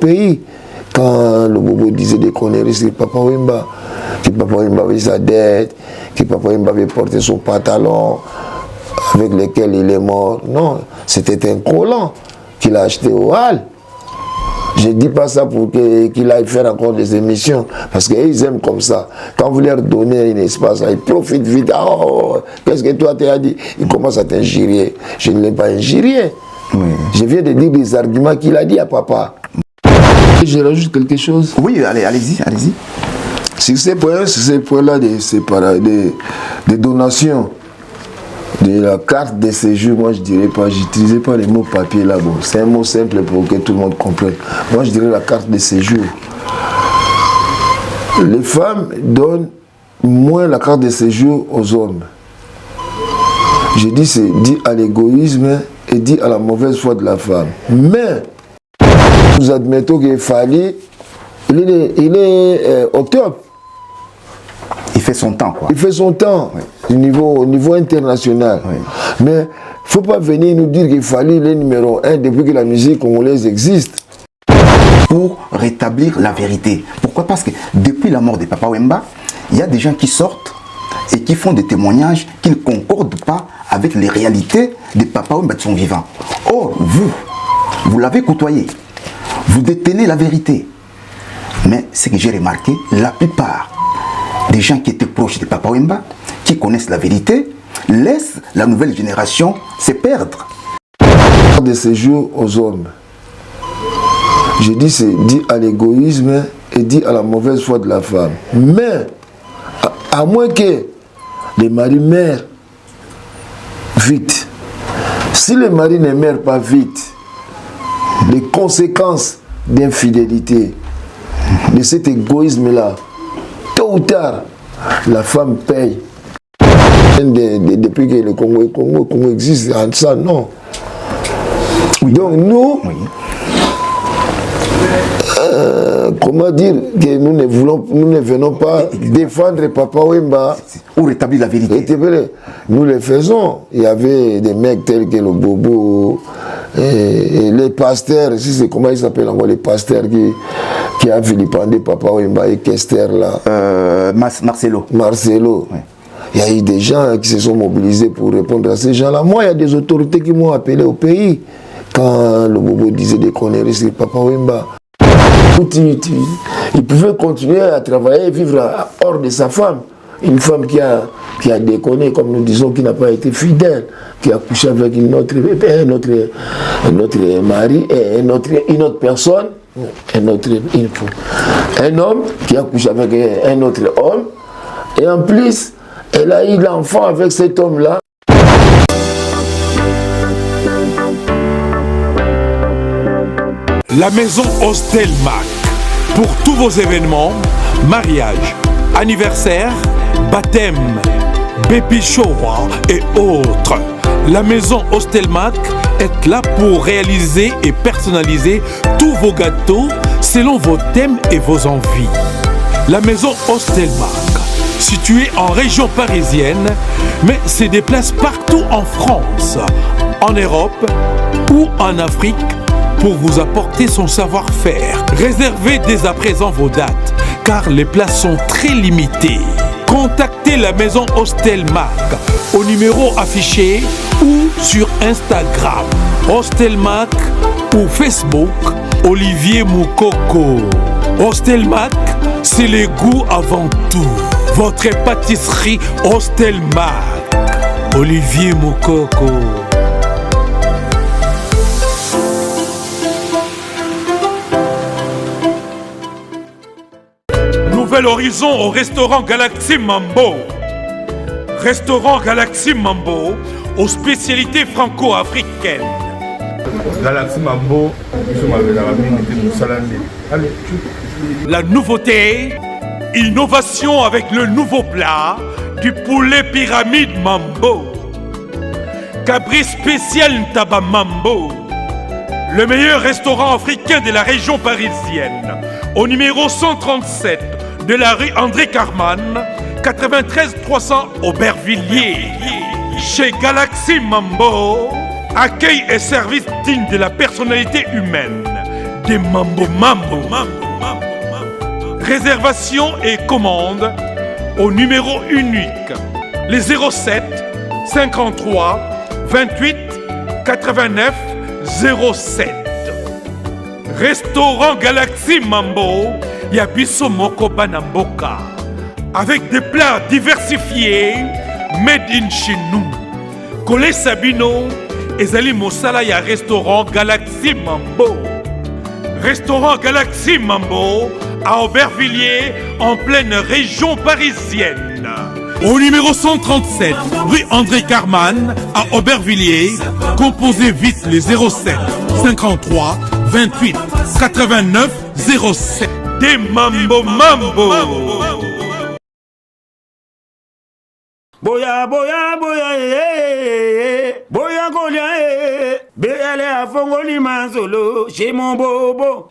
Pays, quand le bobo disait des conneries, c'est Papa Wemba, que Papa Wemba avait sa dette, que Papa Wemba avait porté son pantalon avec lequel il est mort. Non, c'était un collant qu'il a acheté au Hall. Je ne dis pas ça pour qu'il aille faire encore des émissions, parce qu'ils aiment comme ça. Quand vous leur donnez un espace, ils profitent vite. Oh, qu'est-ce que toi tu as dit? Ils commencent à t'injurier. Je ne l'ai pas injurié. Oui. Je viens de dire des arguments qu'il a dit à papa. Je rajoute quelque chose. Oui, allez-y. Sur ces points-là des donations, de la carte de séjour, moi je dirais pas, j'utilisais pas les mots papier là, bon, c'est un mot simple pour que tout le monde comprenne. Moi je dirais la carte de séjour. Les femmes donnent moins la carte de séjour aux hommes. Je dis c'est dit à l'égoïsme et dit à la mauvaise foi de la femme. Mais nous admettons qu'il fallait, il est au top. Il fait son temps, quoi. Il fait son temps, oui. Au niveau international. Oui. Mais il ne faut pas venir nous dire qu'il fallait le numéro 1 depuis que la musique congolaise existe. Pour rétablir la vérité. Pourquoi? Parce que depuis la mort de Papa Wemba, il y a des gens qui sortent et qui font des témoignages qui ne concordent pas avec les réalités de Papa Wemba de son vivant. Or, vous l'avez côtoyé. Vous détenez la vérité. Mais ce que j'ai remarqué, la plupart des gens qui étaient proches de Papa Wemba, qui connaissent la vérité, laissent la nouvelle génération se perdre. De séjour aux hommes. Je dis c'est dit à l'égoïsme et dit à la mauvaise foi de la femme. Mais, à moins que les maris meurent vite. Si les maris ne meurent pas vite, les conséquences d'infidélité, de cet égoïsme-là, tôt ou tard, la femme paye. Depuis que le Congo existe, ça, non. Oui. Donc nous, oui. Comment dire que nous ne venons pas défendre Papa Wemba ou rétablir la vérité. Nous le faisons. Il y avait des mecs tels que le Bobo et les pasteurs, c'est comment ils s'appellent encore les pasteurs qui a vilipendé Papa Wemba et Kester là. Marcelo. Oui. Il y a eu des gens qui se sont mobilisés pour répondre à ces gens-là. Moi, il y a des autorités qui m'ont appelé au pays quand le Bobo disait des conneries sur Papa Wemba. Il pouvait continuer à travailler et vivre hors de sa femme. Une femme qui a déconné, comme nous disons, qui n'a pas été fidèle, qui a couché avec un autre mari et une autre personne, un homme qui a couché avec un autre homme. Et en plus, elle a eu l'enfant avec cet homme-là. La maison Hostelmac. Pour tous vos événements, mariage, anniversaire, baptême, baby shower et autres. La maison Hostelmac est là pour réaliser et personnaliser tous vos gâteaux selon vos thèmes et vos envies. La maison Hostelmac, située en région parisienne, mais se déplace partout en France, en Europe ou en Afrique pour vous apporter son savoir-faire. Réservez dès à présent vos dates, car les places sont très limitées. Contactez la maison Hostelmac au numéro affiché ou sur Instagram. Hostelmac ou Facebook, Olivier Moukoko. Hostelmac, c'est le goût avant tout. Votre pâtisserie Hostelmac. Olivier Moukoko. Nouvel horizon au restaurant Galaxy Mambo. Restaurant Galaxy Mambo aux spécialités franco-africaines. Galaxy Mambo, la nouveauté, innovation avec le nouveau plat du poulet pyramide Mambo. Cabri spécial Ntaba Mambo. Le meilleur restaurant africain de la région parisienne. Au numéro 137 de la rue André Carman, 93 300 Aubervilliers. Chez Galaxy Mambo, accueil et service digne de la personnalité humaine. des mambo mambo. Réservation et commande au numéro unique, les 07 53 28 89 07. Restaurant Galaxy Mambo, Yabiso Moko Banamboka. Avec des plats diversifiés, made in chez nous. Colé Sabino, Ezali Mosala ya Restaurant Galaxy Mambo. Restaurant Galaxy Mambo à Aubervilliers, en pleine région parisienne. Au numéro 137, rue André Carman, à Aubervilliers, composez vite les 07 53 28 89 07. Des Mambo Mambo. Boya boya boya boya golia BL a fongoli manzolo chez mon bobo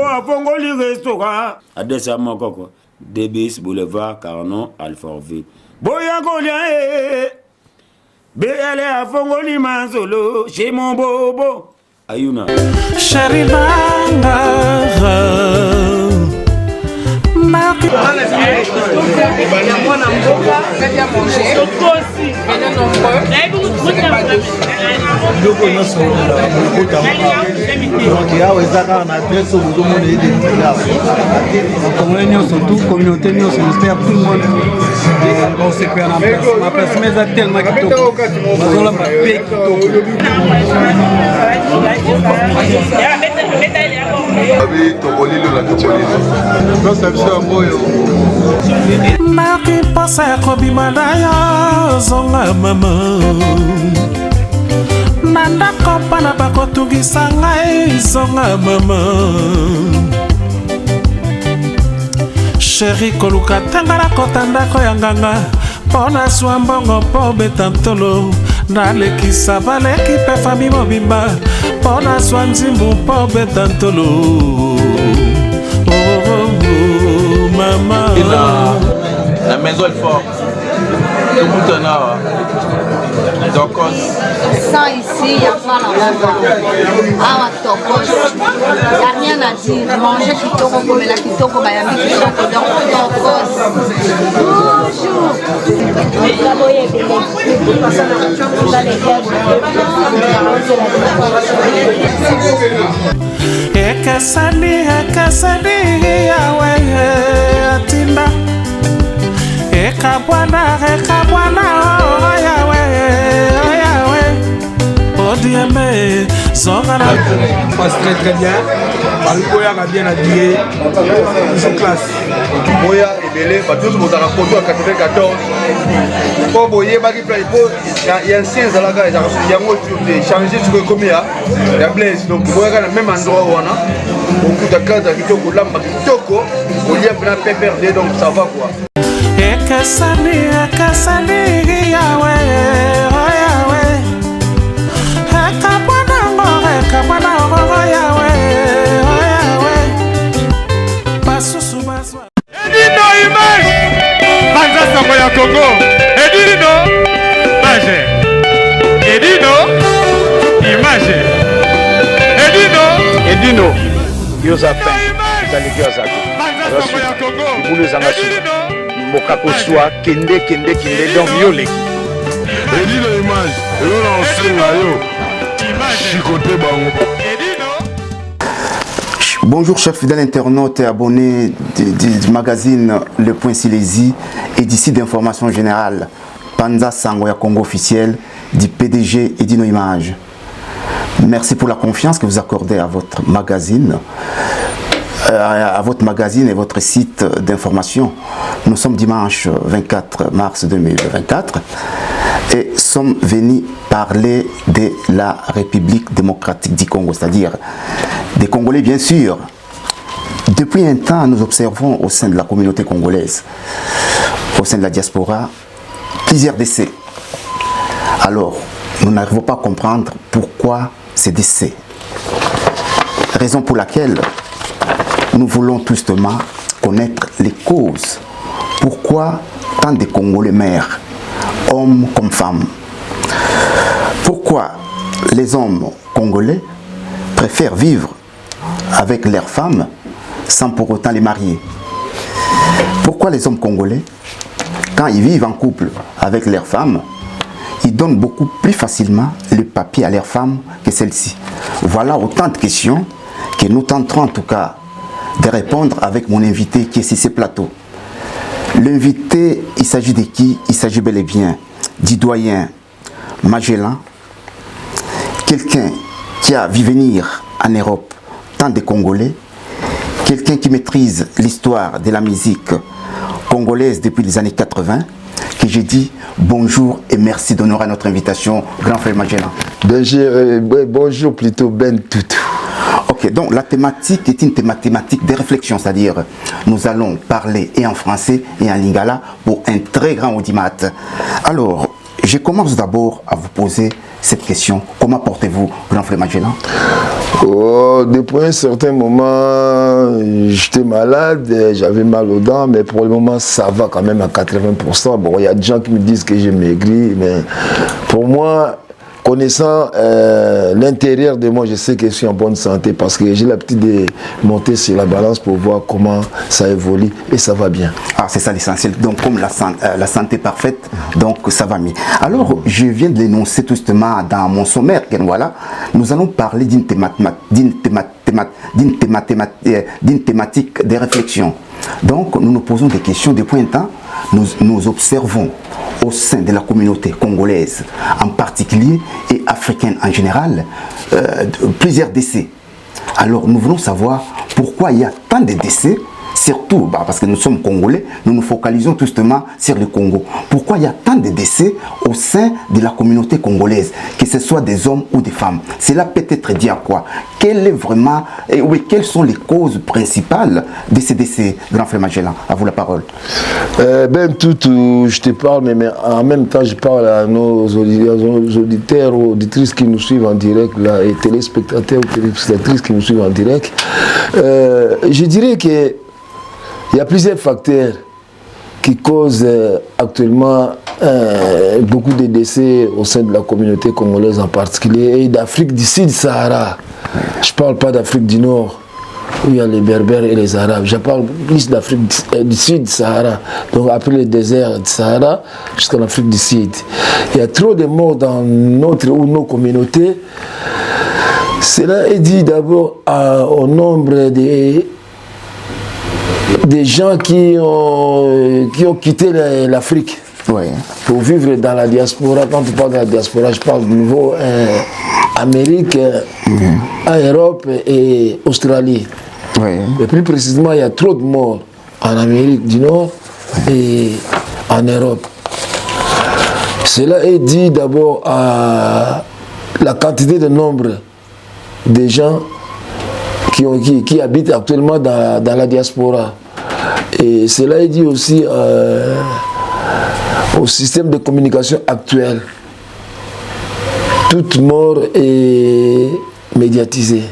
a fongoli restaurant adresse mon coco Debis Boulevard Carnon Alfortville. Boya golia BL a fongoli manzolo chez mon bobo Ayuna Charibanga Maki pasa kobimana ya zonga mama Nanda kopana bakotungisa ngai zonga mama Chéri koluka tangara kotandako ya nganga Pona swa mbongo po betantolo Nalekisa baleki pe fami mobimba Pona swa nzimbu po betantolo Maman. La maison est forte. Tout le monde est là. Donc, ça ici, il n'y a pas la ah, tokos. Il n'y a rien à dire. Manger kitoko comme la kitoko, il y a mis kitoko. Donc, tokos. Bonjour. Ekasani, yawe, atinda. Ekabwana, oh yawe, odieme, zongana. Passe très bien. Boya a bien habillé. Toujours classe. Boya et Belé, tous vos racontés en 94. Pour Boyer, il y a ancien Zalaga, il y a changé sur le comia. Il y a Blaise. Donc Boya a le même endroit où on a. Beaucoup de cas qui sont là, Toko, au lieu de PPRD, donc ça va quoi. Ekasani, yawe, oh yawe. Ekabwana, oh yawe, oh yawe. Basusu baswa. Edino image Banza Sango ya Congo. Edino image. Edino image. Edino yoza pen taliki yoza Banza Sango ya Congo. bulu zanga su mokako swa kende donc yoleki Edino image. Et là on sait là yo. Chicoté bango. Bonjour chers fidèles internautes et abonnés du magazine Le Point Silésie et d'ici d'information générale Banza Sango ya Congo officiel du PDG Edino Image. Merci pour la confiance que vous accordez à votre magazine et votre site d'information. Nous sommes dimanche 24 mars 2024 et sommes venus parler de la République démocratique du Congo, c'est-à-dire des Congolais bien sûr. Depuis un temps, nous observons au sein de la communauté congolaise, au sein de la diaspora, plusieurs décès. Alors, nous n'arrivons pas à comprendre pourquoi ces décès. Raison pour laquelle nous voulons tout justement connaître les causes. Pourquoi tant de Congolais meurent, hommes comme femmes? Pourquoi les hommes congolais préfèrent vivre avec leurs femmes sans pour autant les marier. Pourquoi les hommes congolais, quand ils vivent en couple avec leurs femmes, ils donnent beaucoup plus facilement le papier à leurs femmes que celles-ci? Voilà autant de questions que nous tenterons en tout cas de répondre avec mon invité qui est sur ce plateau. L'invité, il s'agit de qui? Il s'agit bel et bien du doyen Magellan, quelqu'un qui a vu venir en Europe tant de Congolais, quelqu'un qui maîtrise l'histoire de la musique congolaise depuis les années 80, que j'ai dit bonjour et merci d'honorer notre invitation, grand frère Magellan. Bonjour plutôt Ben Toutou. Ok, donc la thématique est une thématique de réflexion, c'est-à-dire nous allons parler et en français et en lingala pour un très grand audimat. Alors, je commence d'abord à vous poser cette question. Comment portez-vous, grand frère Magellan? Depuis un certain moment, j'étais malade, j'avais mal aux dents, mais pour le moment, ça va quand même à 80%. Bon, il y a des gens qui me disent que j'ai maigri, mais pour moi, connaissant l'intérieur de moi, je sais que je suis en bonne santé parce que j'ai l'habitude de monter sur la balance pour voir comment ça évolue et ça va bien. Ah, c'est ça l'essentiel. Donc, comme la santé parfaite, donc ça va mieux. Alors, je viens de l'énoncer tout justement dans mon sommaire. Voilà, nous allons parler d'une thématique de réflexion. Donc, nous nous posons des questions depuis un temps. Nous observons au sein de la communauté congolaise en particulier et africaine en général plusieurs décès. Alors nous voulons savoir pourquoi il y a tant de décès, surtout parce que nous sommes congolais, nous nous focalisons tout justement sur le Congo. Pourquoi il y a tant de décès au sein de la communauté congolaise, que ce soit des hommes ou des femmes? Cela peut être dit à quoi? Quelles sont les causes principales de ces décès, grand frère Magellan? À vous la parole. Ben Toutou, je te parle, mais en même temps je parle à nos auditeurs ou auditrices qui nous suivent en direct, là, et téléspectateurs ou téléspectatrices qui nous suivent en direct. Je dirais que il y a plusieurs facteurs qui causent actuellement beaucoup de décès au sein de la communauté congolaise en particulier et d'Afrique du Sud-Sahara. Je ne parle pas d'Afrique du Nord où il y a les Berbères et les Arabes. Je parle plus d'Afrique du Sud-Sahara. Donc après le désert du Sahara jusqu'en Afrique du Sud. Il y a trop de morts dans notre ou nos communautés. Cela est dû d'abord au nombre des gens qui ont quitté l'Afrique pour vivre dans la diaspora. Quand je parle de la diaspora, je parle du niveau Amérique, Europe et Australie. Et plus précisément, il y a trop de morts en Amérique du Nord et en Europe. Cela est dû d'abord à la quantité de nombre de gens qui habitent actuellement dans la diaspora. Et cela est dû aussi au système de communication actuel. Toute mort est médiatisée.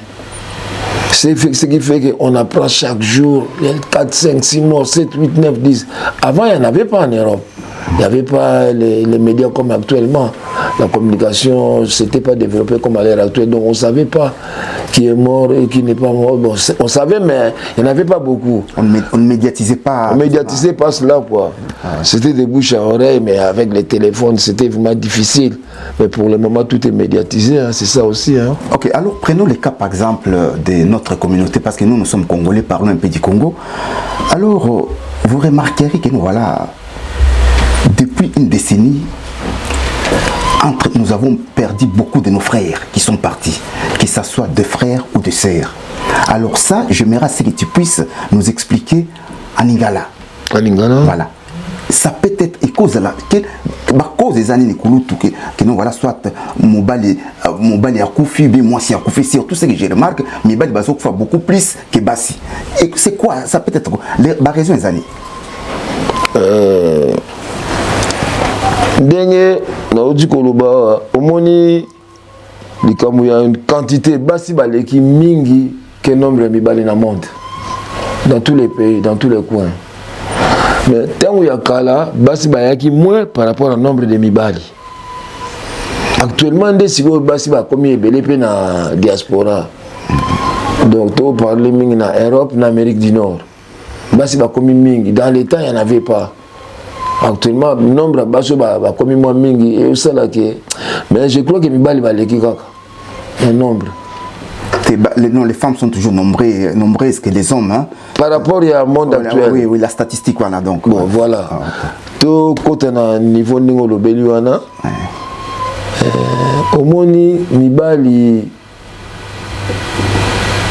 C'est ce qui fait qu'on apprend chaque jour 4, 5, 6 morts, 7, 8, 9, 10. Avant, il n'y en avait pas en Europe. Il n'y avait pas les médias comme actuellement. La communication ne s'était pas développée comme à l'heure actuelle. Donc on ne savait pas qui est mort et qui n'est pas mort. Bon, on savait, mais il n'y en avait pas beaucoup. On ne médiatisait pas. On ne médiatisait pas cela, quoi. C'était des bouches à oreille, mais avec les téléphones, c'était vraiment difficile. Mais pour le moment, tout est médiatisé, hein, c'est ça aussi. Hein. Ok, alors prenons le cas, par exemple, de notre communauté, parce que nous sommes Congolais, parlons un peu du Congo. Alors, vous remarquerez que nous, voilà, depuis une décennie, nous avons perdu beaucoup de nos frères qui sont partis, que ce soit de frères ou de sœurs. Alors ça, j'aimerais que tu puisses nous expliquer en lingala. En lingala. Voilà. Ça peut être une cause là, cause des années que nous voilà soit mobali à Koufi, bien moi si à Koufi, c'est tout ce que je remarque, mais bali bazo fait beaucoup plus que Bassi. Et c'est quoi? Ça peut être la raison des années. Dernier, au moni, il y a une quantité Bassi baleki mingi que nombre de mibali dans le monde, dans tous les pays, dans tous les coins. Mais tant qu'il y a Kala, Bassi bayaki moins par rapport au nombre de mibali. Actuellement, des Bassi ba comme belé dans la diaspora. Donc, tu parles en Europe, en Amérique du Nord. Basi ba komi mingi. Dans les temps, il n'y en avait pas. Actuellement, le nombre de baso ba komi moins mingi. Et ça là que. Mais je crois que Mibali va l'équipe un nombre. Les femmes sont toujours nombreuses que les hommes. Hein? Par rapport au monde actuel. Oui, la statistique, voilà. Donc, bon, voilà. Tout côté na niveau ningo lo beliwana. Omoni Mibali.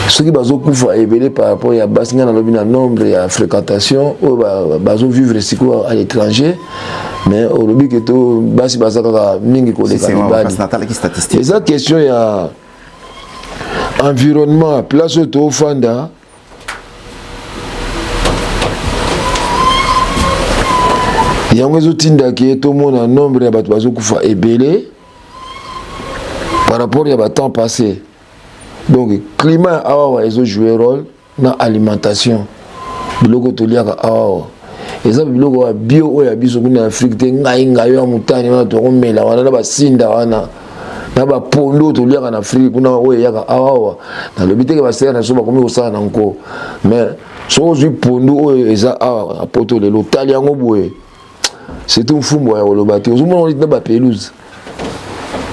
Ceux qui bazo kufa ebele par rapport à basinga na lobi na nombre ya fréquentation ou bazo vivre siko à l'étranger mais au lobi que to basi bazaka mingi ko les Mibali. Et ça question ya environnement place to fanda yango ezotinda ke tomona nombre ya bato bazokufa ebele par rapport ya batemps passé. Donc climat awa ezojoue rôle na alimentation biloko toliaka awa eza biloko ya bio oyo ya biso kuna Afrique te ngai ya mutani wana tokomela wana na basinda wana na bapondo toliaka na Afrique kuna oyo yaka awa na lobi teke basera na so bakomi kosala na nko mais so ozwi pondo oyo eza awa apoto lelo tali yango boye c'est tout mfumbo ya koloba te ozomona oniti na bapelouse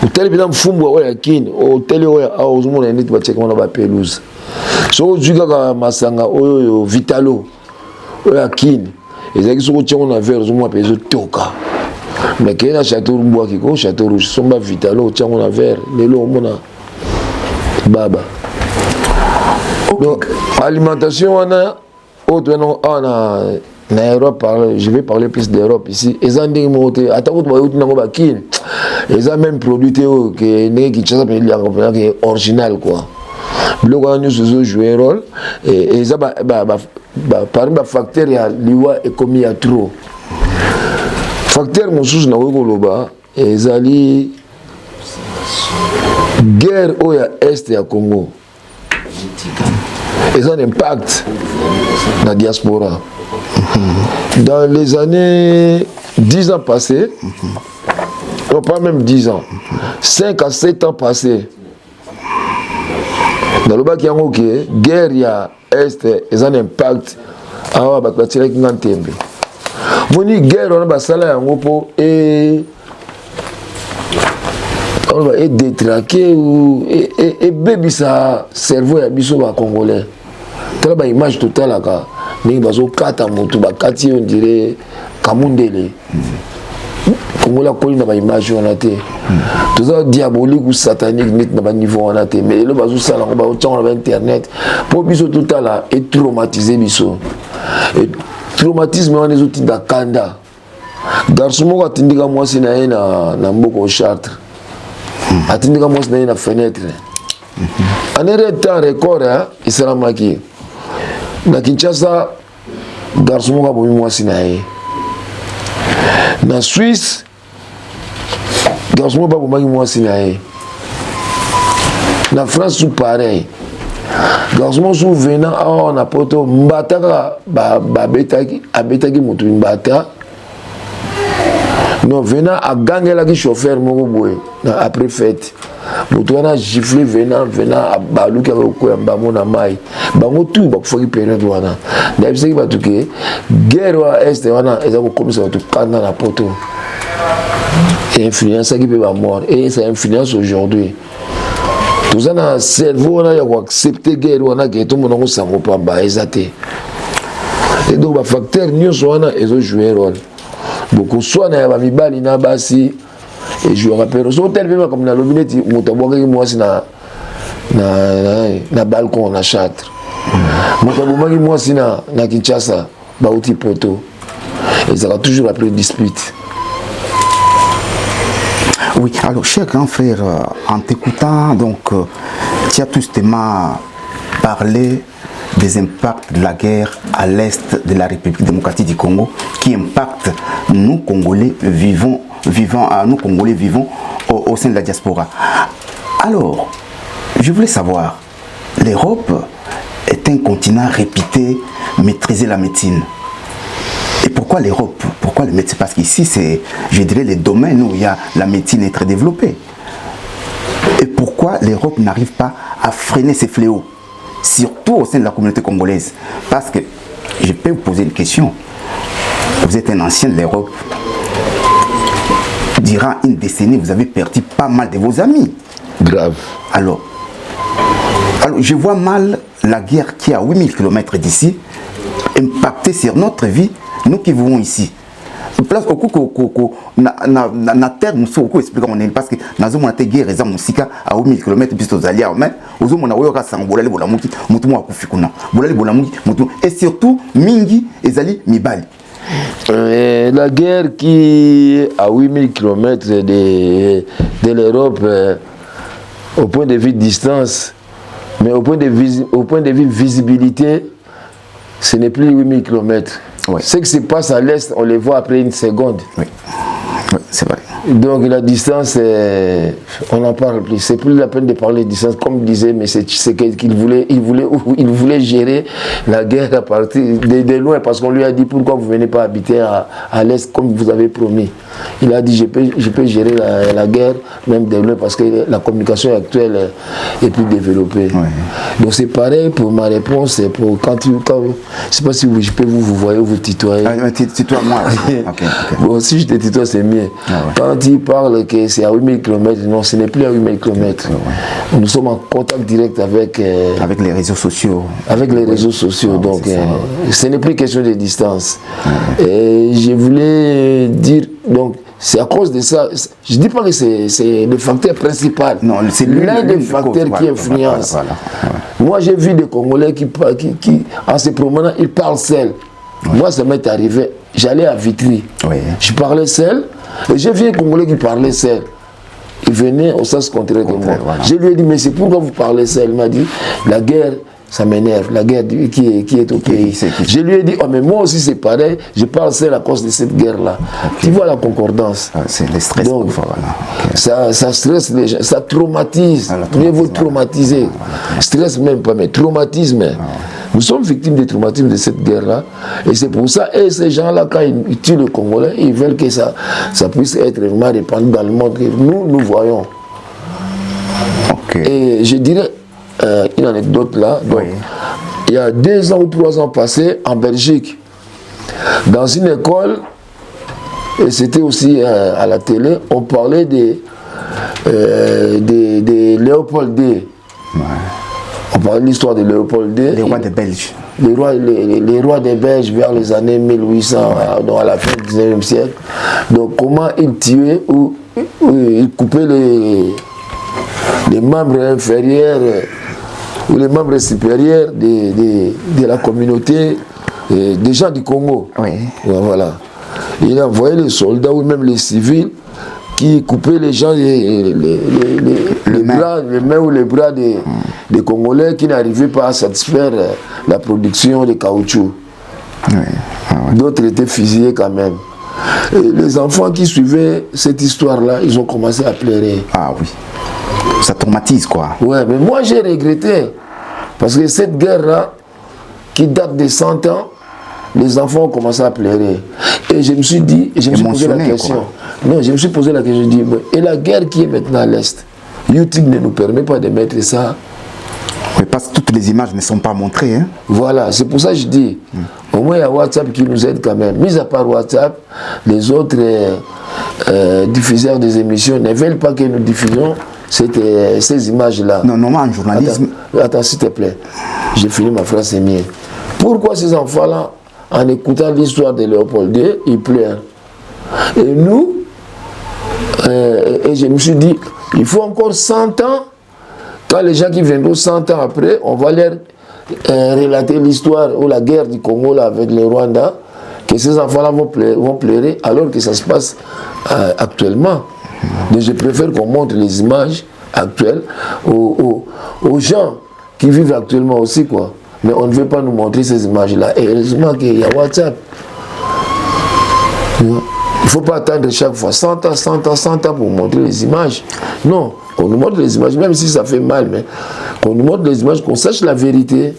otali mpena mfumbo oyo ya kini otali oyo awa ozomona neti batiaka na bapelouse so ozwi kaka masanga oyo vitalo oyo ya kini ezalaki soki otiango na verre ozomona mpe ezotoka mais kei na château mbwaki ko château rouge somba vitalo otiango na verre lelo omona baba donc alimentation wana oyo toyana awa na Europe, je vais parler plus d'Europe ici. Ils ont dit que ils ont même produit que est original quoi. Le gars nous joué rôle et ils ont par exemple facteur ya liwa et comme il y a trop. Facteur mon sous na wekoloba ezali guerre au ya est ya Congo. Ils ont un impact dans la diaspora. Dans les années 10 ans passés, non pas même 10 ans, 5 à 7 ans passés, dans le bac, il y a une guerre, il y a Est, ils ont un impact. Ah, bah, tu as une tembe. Mon guerre, on a un salaire en gros et on va être détraqué ou et bébé ça cerveau et biso va congolais. Tu as une image totale là. Mais bazo kata moto bakati on dirait kamundele Congo la koli na ba image on a té tout ça diabolique ou satanique net na ba niveau on a té mais le bazo sala on ba autant na internet pour biso tout là et traumatiser biso et traumatisme on les outils d'akanda garçon mo atindika mwasi na ye na mboko Chartres atindika mwasi na ye na fenêtre en temps record hein il sera maquillé na Kinshasa garçon mo ka bomi mwasi na ye na Suisse garçon mo ba bomaki mwasi na ye na France tout pareil garçon mo sou venant awa na poto mbataka ba betaki moto mbata non venant a gangelaki chauffeur moko boye après fête moto wana gifle venant baluki akokoya mbamo na mai bango tu bakufaki période wana nayebisaki bato ke guerre wa este wana eza kokomisa bato kanda na poto influenceaki mpe bamort et ça influence aujourd'hui toza na cerveau wana ya koaccepte guerre wana ke tomona ngo sango pamba eza te et donc bafacteur nyonso wana ezojoue rôle beaucoup soit na ba mibali na basi et je rappelle so tel même comme na lobineti moto bwaki mwasi na balcon na Chartres moto bwaki mwasi na Kinshasa ba uti poto et ça va toujours après dispute. Oui, alors cher grand frère, en t'écoutant donc tu as justement parlé des impacts de la guerre à l'est de la République démocratique du Congo qui impactent nous Congolais vivant au sein de la diaspora. Alors, je voulais savoir, l'Europe est un continent réputé maîtriser la médecine. Et pourquoi l'Europe? Pourquoi le médecin? Parce qu'ici, c'est, je dirais, les domaines où il y a la médecine est très développée. Et pourquoi l'Europe n'arrive pas à freiner ces fléaux? surtout au sein de la communauté congolaise. Parce que, je peux vous poser une question. Vous êtes un ancien de l'Europe. Durant une décennie, vous avez perdu pas mal de vos amis. Grave. Alors, je vois mal la guerre qui est à 8000 km d'ici impacter sur notre vie, nous qui vivons ici. Place au coup na terre nous sommes expliquer on est parce que nazo mona te guerre eza musika à 8000 km bis tozalia mais ozo mona oyo ka sangola le bolamuki mutu mo akufikuna bolali bolamuki mutu et surtout mingi ezali mibali. La guerre qui est à 8000 km de l'Europe au point de vue distance, mais au point de vue visibilité, ce n'est plus 8000 km. Ouais. Ce qui se passe à l'Est, on les voit après une seconde. Oui, oui, c'est vrai. Donc la distance, on n'en parle plus. C'est plus la peine de parler de distance, comme disait, mais c'est qu'il voulait gérer la guerre à partir de loin, parce qu'on lui a dit pourquoi vous ne venez pas habiter à l'Est comme vous avez promis. Il a dit je peux gérer la guerre même de loin parce que la communication actuelle est plus développée. Ouais. Donc c'est pareil pour ma réponse. Pour quand je ne sais pas si je peux vous voyez ou vous tutoyer. Tutoie-moi. Okay. Bon, si je te tutoie, c'est mieux. Ah ouais. Quand il parle que c'est à 8000 km, non, ce n'est plus à 8000 km. Ouais. Nous sommes en contact direct avec les réseaux sociaux. Avec les réseaux sociaux. Ah, donc, ce n'est plus question de distance. Ouais. Et je voulais dire, donc, c'est à cause de ça. Je ne dis pas que c'est le facteur principal. Non, c'est l'un des facteurs qui influence. Voilà. Moi, j'ai vu des Congolais qui en se promenant, ils parlent seuls. Ouais. Moi, ça m'est arrivé. J'allais à Vitry. Oui. Je parlais seul. Et j'ai vu un Congolais qui parlait seul. Il venait au sens contraire que moi. Voilà. Je lui ai dit, mais c'est pourquoi vous parlez seul? Il m'a dit, la guerre, ça m'énerve. La guerre qui est au pays. Je lui ai dit, oh, mais moi aussi c'est pareil. Je parle seul à cause de cette guerre-là. Okay. Tu vois la concordance. C'est le stress. Donc, voilà. Okay. Ça stresse les gens. Ça traumatise. Mieux vaut traumatiser. Voilà. Stress même pas, mais traumatisme. Voilà. Nous sommes victimes des traumatismes de cette guerre-là. Et c'est pour ça, et ces gens-là, quand ils tuent le Congolais, ils veulent que ça puisse être vraiment répandu dans le monde. Que nous voyons. Okay. Et je dirais une anecdote là. Donc, oui. Il y a 2 ans ou 3 ans passés, en Belgique, dans une école, et c'était aussi à la télé, on parlait de Léopold II. Ouais. On parlait de l'histoire de Léopold II. Les rois des Belges. Les rois des Belges vers les années 1800, ouais. Donc à la fin du 19e siècle. Donc comment ils tuaient ou ils coupaient les membres inférieurs ou les membres supérieurs de la communauté des gens du Congo. Oui. Voilà. Il envoyait les soldats ou même les civils qui coupaient les gens, les mains ou les bras des Congolais qui n'arrivaient pas à satisfaire la production de caoutchouc. Oui. Ah ouais. D'autres étaient fusillés quand même. Et les enfants qui suivaient cette histoire-là, ils ont commencé à pleurer. Ah oui. Ça traumatise quoi. Ouais, mais moi j'ai regretté. Parce que cette guerre-là, qui date de 100 ans, les enfants ont commencé à pleurer. Et je me suis dit, je me suis posé la question. Quoi. Non, je me suis posé la question, je dis, et la guerre qui est maintenant à l'Est, YouTube ne nous permet pas de mettre ça. Oui, parce que toutes les images ne sont pas montrées. Hein? Voilà, c'est pour ça que je dis, au moins il y a WhatsApp qui nous aide quand même. Mis à part WhatsApp, les autres diffuseurs des émissions ne veulent pas que nous diffusions ces images-là. Non, non, en journalisme... Attends, s'il te plaît. J'ai fini ma phrase, c'est mieux. Pourquoi ces enfants-là, en écoutant l'histoire de Léopold II, ils pleurent? Et nous, et je me suis dit, il faut encore 100 ans, quand les gens qui viendront 100 ans après, on va leur relater l'histoire ou la guerre du Congo là, avec le Rwanda, que ces enfants-là vont pleurer alors que ça se passe actuellement. Donc je préfère qu'on montre les images actuelles aux gens qui vivent actuellement aussi, quoi. Mais on ne veut pas nous montrer ces images-là. Et heureusement qu'il y a WhatsApp. Il ne faut pas attendre chaque fois 100 ans, 100 ans, 100 ans pour montrer les images. Non, qu'on nous montre les images, même si ça fait mal, mais qu'on nous montre les images, qu'on sache la vérité.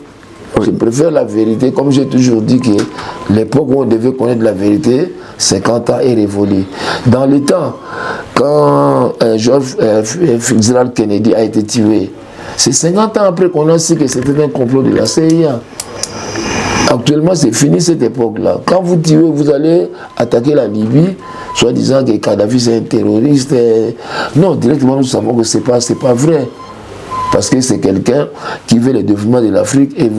Je préfère la vérité, comme j'ai toujours dit que l'époque où on devait connaître la vérité, 50 ans est révolue. Dans le temps, quand George Fitzgerald Kennedy a été tué, C'est 50 ans après qu'on a su que c'était un complot de la CIA. Actuellement, c'est fini cette époque-là. Quand vous tirez, vous allez attaquer la Libye, soi-disant que Kadhafi c'est un terroriste. Non, directement, nous savons que c'est pas vrai. Parce que c'est quelqu'un qui veut le développement de l'Afrique et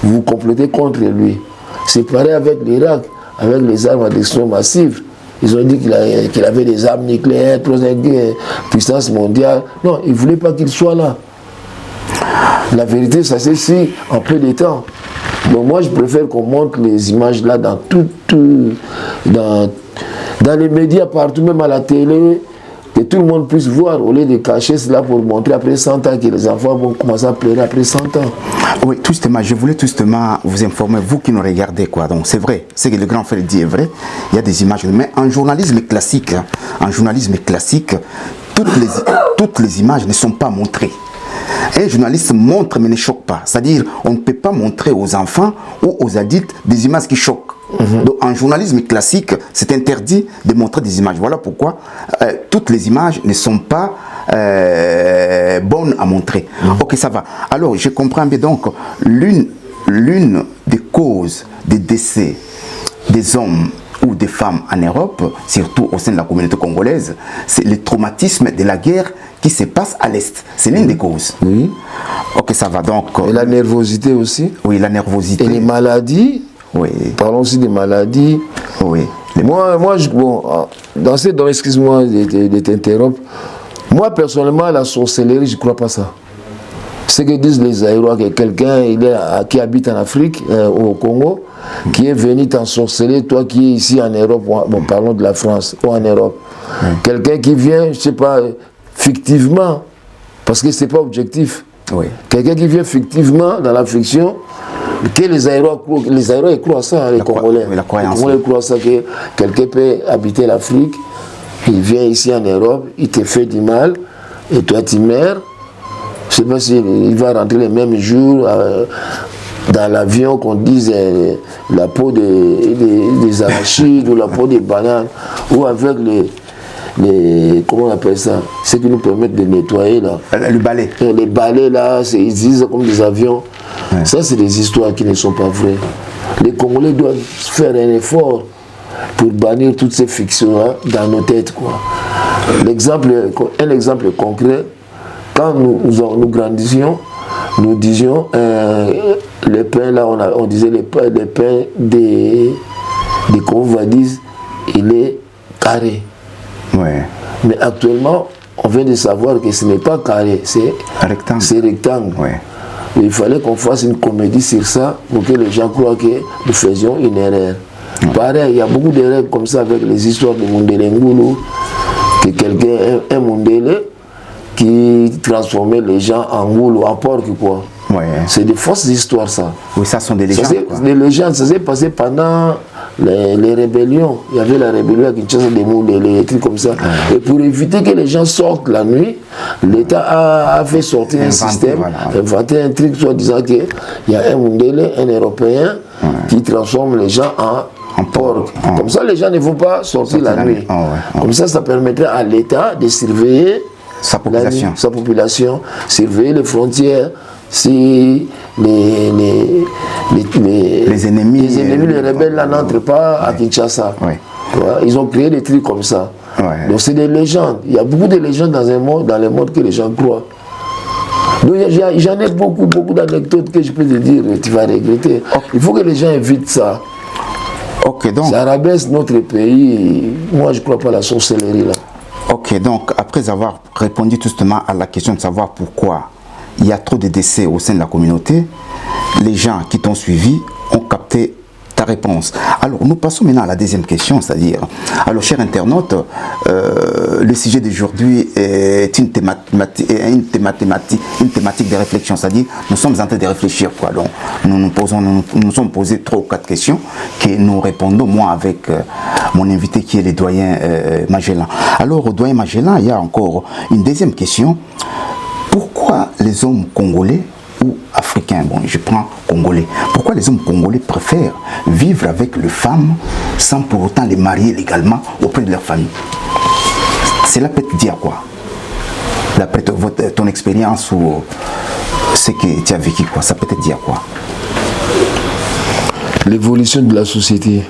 vous complétez contre lui. C'est pareil avec l'Irak, avec les armes à destruction massive. Ils ont dit qu'il avait des armes nucléaires, troisième puissance mondiale. Non, ils ne voulaient pas qu'il soit là. La vérité, ça c'est si en peu de temps. Donc moi, je préfère qu'on montre les images là dans les médias, partout, même à la télé, que tout le monde puisse voir, au lieu de cacher cela pour montrer après 100 ans que les enfants vont commencer à pleurer après 100 ans. Oui, tout justement, je voulais tout justement vous informer, vous qui nous regardez, quoi. Donc c'est vrai, ce que le grand frère dit est vrai, il y a des images, mais en journalisme classique, toutes les images ne sont pas montrées. Un journaliste montre mais ne choque pas. C'est-à-dire, on ne peut pas montrer aux enfants ou aux adultes des images qui choquent. Donc, en journalisme classique, c'est interdit de montrer des images. Voilà pourquoi toutes les images ne sont pas bonnes à montrer. Ok, ça va. Alors, je comprends bien. Donc, l'une des causes des décès des hommes ou des femmes en Europe, surtout au sein de la communauté congolaise, c'est le traumatisme de la guerre qui se passe à l'Est. C'est l'une des causes. Oui. Ok, ça va donc. Et la nervosité aussi. Oui, la nervosité. Et les maladies. Oui. Parlons aussi des maladies. Oui. Moi dans ces dons, excuse-moi de t'interrompre. Moi, personnellement, la sorcellerie, je ne crois pas ça. Ce que disent les Aïrois, que quelqu'un qui habite en Afrique, au Congo, qui est venu t'ensorceler, toi qui es ici en Europe, bon, parlons de la France, ou en Europe. Quelqu'un qui vient, je ne sais pas, fictivement, parce que ce n'est pas objectif. Oui. Quelqu'un qui vient fictivement dans la fiction, que les Aïrois croient à ça, les Congolais. La croyance. Les Congolais croient à ça, que quelqu'un peut habiter l'Afrique, il vient ici en Europe, il te fait du mal, et toi tu meurs. Je ne sais pas s'il va rentrer le même jour dans l'avion qu'on dise la peau des arachides ou la peau des bananes, ou avec comment on appelle ça, ce qui nous permettent de nettoyer là. Le balai. Les balais là, ils disent comme des avions. Ouais. Ça, c'est des histoires qui ne sont pas vraies. Les Congolais doivent faire un effort pour bannir toutes ces fictions-là dans nos têtes, quoi. Un exemple concret, quand nous grandissions, nous disions le pain là, on disait le pain des convoitises, il est carré. Ouais. Mais actuellement, on vient de savoir que ce n'est pas carré, c'est rectangle. Ouais. Il fallait qu'on fasse une comédie sur ça pour que les gens croient que nous faisions une erreur. Ouais. Pareil, il y a beaucoup d'erreurs comme ça avec les histoires de Mundele Ngulu, que quelqu'un, un Mundele, qui transformait les gens en Ngulu, en porc, quoi. Ouais. C'est des fausses histoires, ça. Oui, ça sont des légendes. Des légendes, ça s'est passé pendant les rébellions. Il y avait la rébellion à Kinshasa, des trucs comme ça. Ouais. Et pour éviter que les gens sortent la nuit, l'État a fait sortir un système, inventé un truc, soit disant qu'il y a un Mundele, un Européen, qui transforme les gens en porc. Comme ça, les gens ne vont pas sortir la nuit. Comme ça, ça permettrait à l'État de surveiller sa population, surveiller les frontières. Si les ennemis, les rebelles là n'entrent pas à Kinshasa. Ouais. Ils ont créé des trucs comme ça. Ouais. Donc c'est des légendes. Il y a beaucoup de légendes dans le monde que les gens croient. Donc j'en ai beaucoup d'anecdotes que je peux te dire, tu vas regretter. Okay. Il faut que les gens évitent ça. Ok, donc. Ça rabaisse notre pays. Moi je ne crois pas à la sorcellerie là. Ok, donc après avoir répondu tout justement à la question de savoir pourquoi il y a trop de décès au sein de la communauté, les gens qui t'ont suivi ont capté ta réponse. Alors, nous passons maintenant à la deuxième question, c'est-à-dire, alors, chers internautes, le sujet d'aujourd'hui est une thématique de réflexion, c'est-à-dire, nous sommes en train de réfléchir, quoi. Donc, nous sommes posés 3 ou 4 questions que nous répondons, moi, avec mon invité qui est le doyen Magellan. Alors, au doyen Magellan, il y a encore une deuxième question. Pourquoi les hommes congolais ou africains, bon je prends congolais, pourquoi les hommes congolais préfèrent vivre avec les femmes sans pour autant les marier légalement auprès de leur famille? Cela peut te dire quoi? d'après ton expérience ou ce que tu as vécu, quoi, ça peut te dire quoi? L'évolution de la société.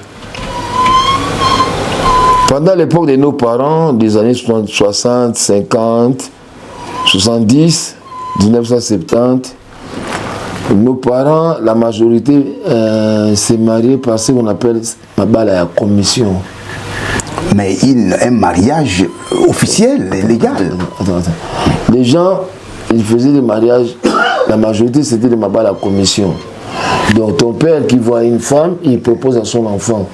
Pendant l'époque de nos parents, des années 60, 50, 70, 1970, nos parents, la majorité s'est mariée par ce qu'on appelle la commission. Mais un mariage officiel, légal. Attends. Les gens, ils faisaient des mariages, la majorité c'était de la commission. Donc ton père qui voit une femme, il propose à son enfant.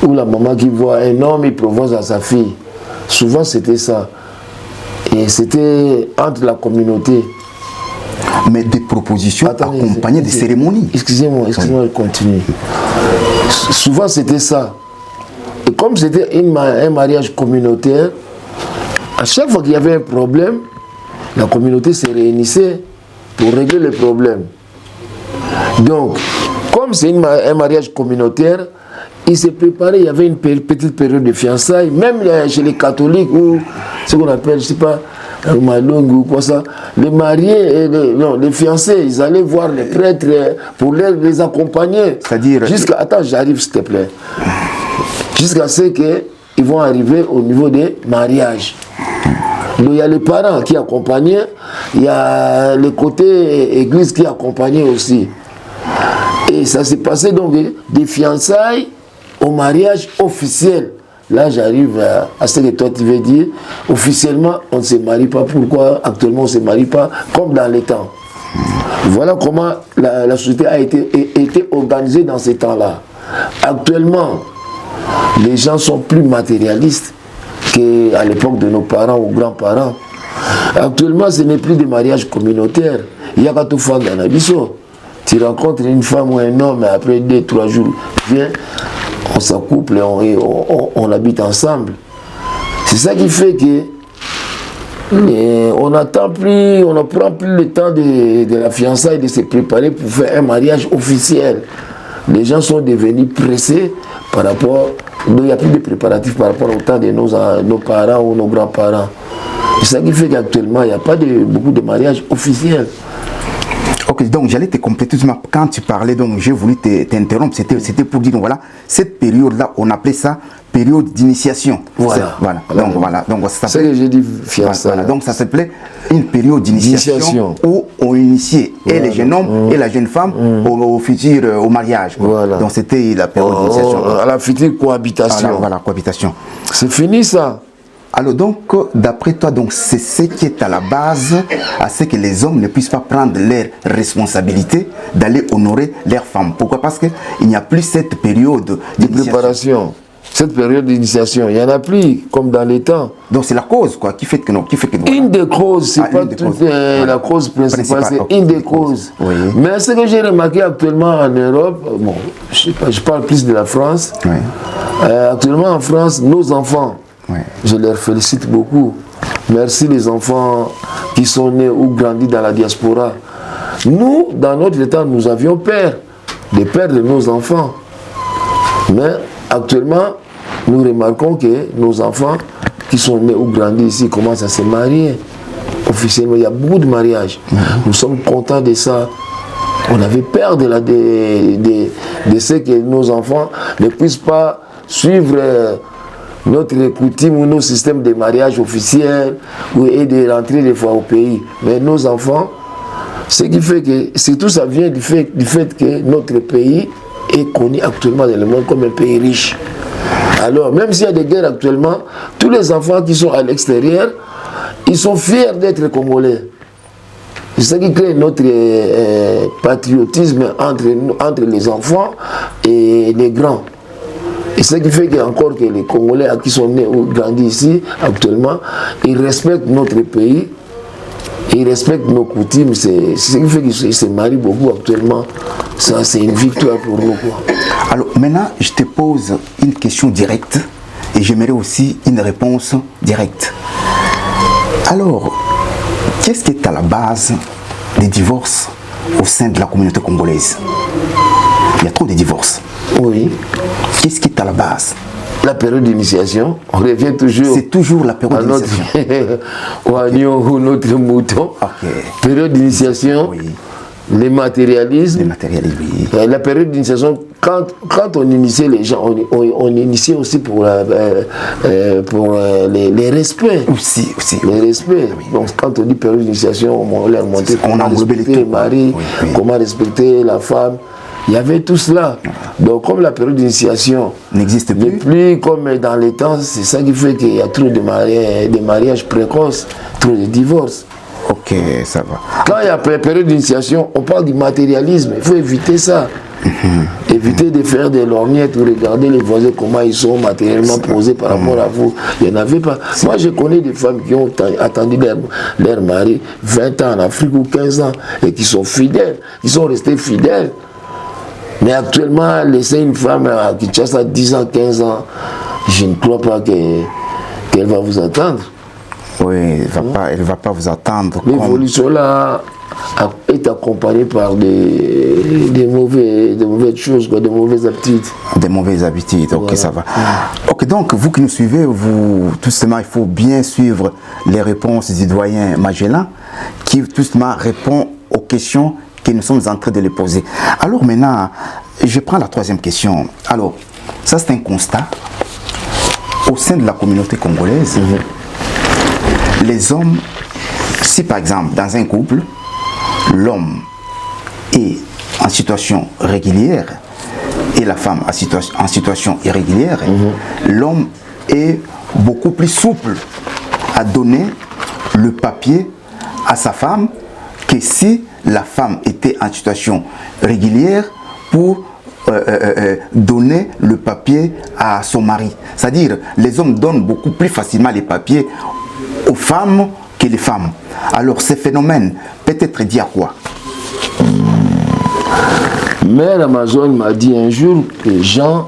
Ou la maman qui voit un homme, il propose à sa fille. Souvent c'était ça. Et c'était entre la communauté. Mais des propositions accompagnées de cérémonies. Excusez-moi, je continue. Souvent c'était ça. Et comme c'était un mariage communautaire, à chaque fois qu'il y avait un problème, la communauté se réunissait pour régler le problème. Donc, comme c'est un mariage communautaire, il s'est préparé, il y avait une petite période de fiançailles, même chez les catholiques, ou ce qu'on appelle, je ne sais pas, Malung ou quoi ça, les mariés, les fiancés, ils allaient voir les prêtres pour les accompagner. C'est-à-dire... Attends, j'arrive s'il te plaît. Jusqu'à ce qu'ils vont arriver au niveau des mariages. Donc, il y a les parents qui accompagnaient, il y a le côté église qui accompagnait aussi. Et ça s'est passé donc des fiançailles au mariage officiel. Là, j'arrive à ce que toi tu veux dire. Officiellement, on ne se marie pas. Pourquoi actuellement on ne se marie pas comme dans les temps? Voilà comment la société a été organisée dans ces temps-là. Actuellement, les gens sont plus matérialistes qu'à l'époque de nos parents ou grands-parents. Actuellement, ce n'est plus des mariages communautaires. Il y a qu'à tout faire dans l'Abisso. Tu rencontres une femme ou un homme, et après 2-3 jours, viens, on s'accouple et on habite ensemble. C'est ça qui fait que on ne prend plus le temps de la fiançaille de se préparer pour faire un mariage officiel. Les gens sont devenus pressés par rapport... Donc il n'y a plus de préparatifs par rapport au temps de nos parents ou nos grands-parents. C'est ça qui fait qu'actuellement, il n'y a pas beaucoup de mariages officiels. Ok, donc j'allais te compléter. Quand tu parlais, donc j'ai voulu t'interrompre. C'était pour dire, voilà, cette période-là, on appelait ça période d'initiation. Voilà. Donc ça c'est ce que j'ai dit, fiançailles. Voilà, donc ça s'appelait une période d'initiation où on initiait et les jeunes hommes et la jeune femme au mariage. Voilà. Donc c'était la période d'initiation. À la future cohabitation. Voilà, cohabitation. C'est fini ça. Alors donc, d'après toi, donc c'est ce qui est à la base à ce que les hommes ne puissent pas prendre leur responsabilité d'aller honorer leurs femmes. Pourquoi? Parce qu'il n'y a plus cette période de préparation. Cette période d'initiation, il n'y en a plus, comme dans les temps. Donc c'est la cause, quoi, qui fait que non. Une des causes, c'est pas toute la cause principale, c'est une des causes. Oui. Mais ce que j'ai remarqué actuellement en Europe, bon, je parle plus de la France. Oui. Actuellement en France, nos enfants, je les félicite beaucoup. Merci les enfants qui sont nés ou grandis dans la diaspora. Nous, dans notre temps, nous avions peur de perdre nos enfants. Mais actuellement, nous remarquons que nos enfants qui sont nés ou grandis ici commencent à se marier. Officiellement, il y a beaucoup de mariages. Nous sommes contents de ça. On avait peur de ce que nos enfants ne puissent pas suivre notre coutume ou nos systèmes de mariage officiels et de rentrer des fois au pays. Mais nos enfants, ce qui fait que, surtout ça vient du fait que notre pays est connu actuellement dans le monde comme un pays riche. Alors, même s'il y a des guerres actuellement, tous les enfants qui sont à l'extérieur, ils sont fiers d'être congolais. C'est ça qui crée notre patriotisme entre les enfants et les grands. Et ce qui fait encore que les Congolais qui sont nés ou grandis ici, actuellement, ils respectent notre pays, ils respectent nos coutumes. C'est ce qui fait qu'ils se marient beaucoup actuellement. Ça, c'est une victoire pour nous, quoi. Alors, maintenant, je te pose une question directe et j'aimerais aussi une réponse directe. Alors, qu'est-ce qui est à la base des divorces au sein de la communauté congolaise? Il y a trop de divorces. Oui. Qu'est-ce qui est à la base? La période d'initiation, on revient toujours. C'est toujours la période d'initiation. Ou notre mouton. Ok. Période d'initiation, Oui. le matérialisme. Le matérialisme, oui. La période d'initiation, quand on initiait les gens, on initiait aussi pour les respects. Aussi. Les respects. Donc quand on dit période d'initiation, on leur montrait comment respecter le mari, comment respecter la femme. Il y avait tout cela. Donc comme la période d'initiation n'existe n'est plus comme dans les temps, c'est ça qui fait qu'il y a trop de mariages précoces, trop de divorces. Ok, ça va. Quand il y a période d'initiation, on parle du matérialisme. Il faut éviter ça. Éviter de faire des lorgnettes ou regarder les voisins comment ils sont matériellement posés par rapport à vous. Il n'y en avait pas. Moi, je connais des femmes qui ont attendu leur mari 20 ans en Afrique ou 15 ans et qui sont fidèles. Ils sont restés fidèles. Mais actuellement, laisser une femme à Kinshasa 10 ans, 15 ans, je ne crois pas qu'elle va vous attendre. Oui, elle ne va pas vous attendre. L'évolution là est accompagnée par des mauvaises choses, des mauvaises habitudes. Des mauvaises habitudes, ok, voilà. Ça va. Ok, donc vous qui nous suivez, tout simplement, il faut bien suivre les réponses du doyen Magellan, qui tout simplement répond aux questions que nous sommes en train de les poser. Alors maintenant, je prends la troisième question. Alors, ça c'est un constat. Au sein de la communauté congolaise, les hommes, si par exemple dans un couple, l'homme est en situation régulière et la femme en situation irrégulière, l'homme est beaucoup plus souple à donner le papier à sa femme que si la femme était en situation régulière pour donner le papier à son mari. C'est-à-dire, les hommes donnent beaucoup plus facilement les papiers aux femmes que les femmes. Alors, ce phénomène peut être dit à quoi? Mère Amazon m'a dit un jour que Jean,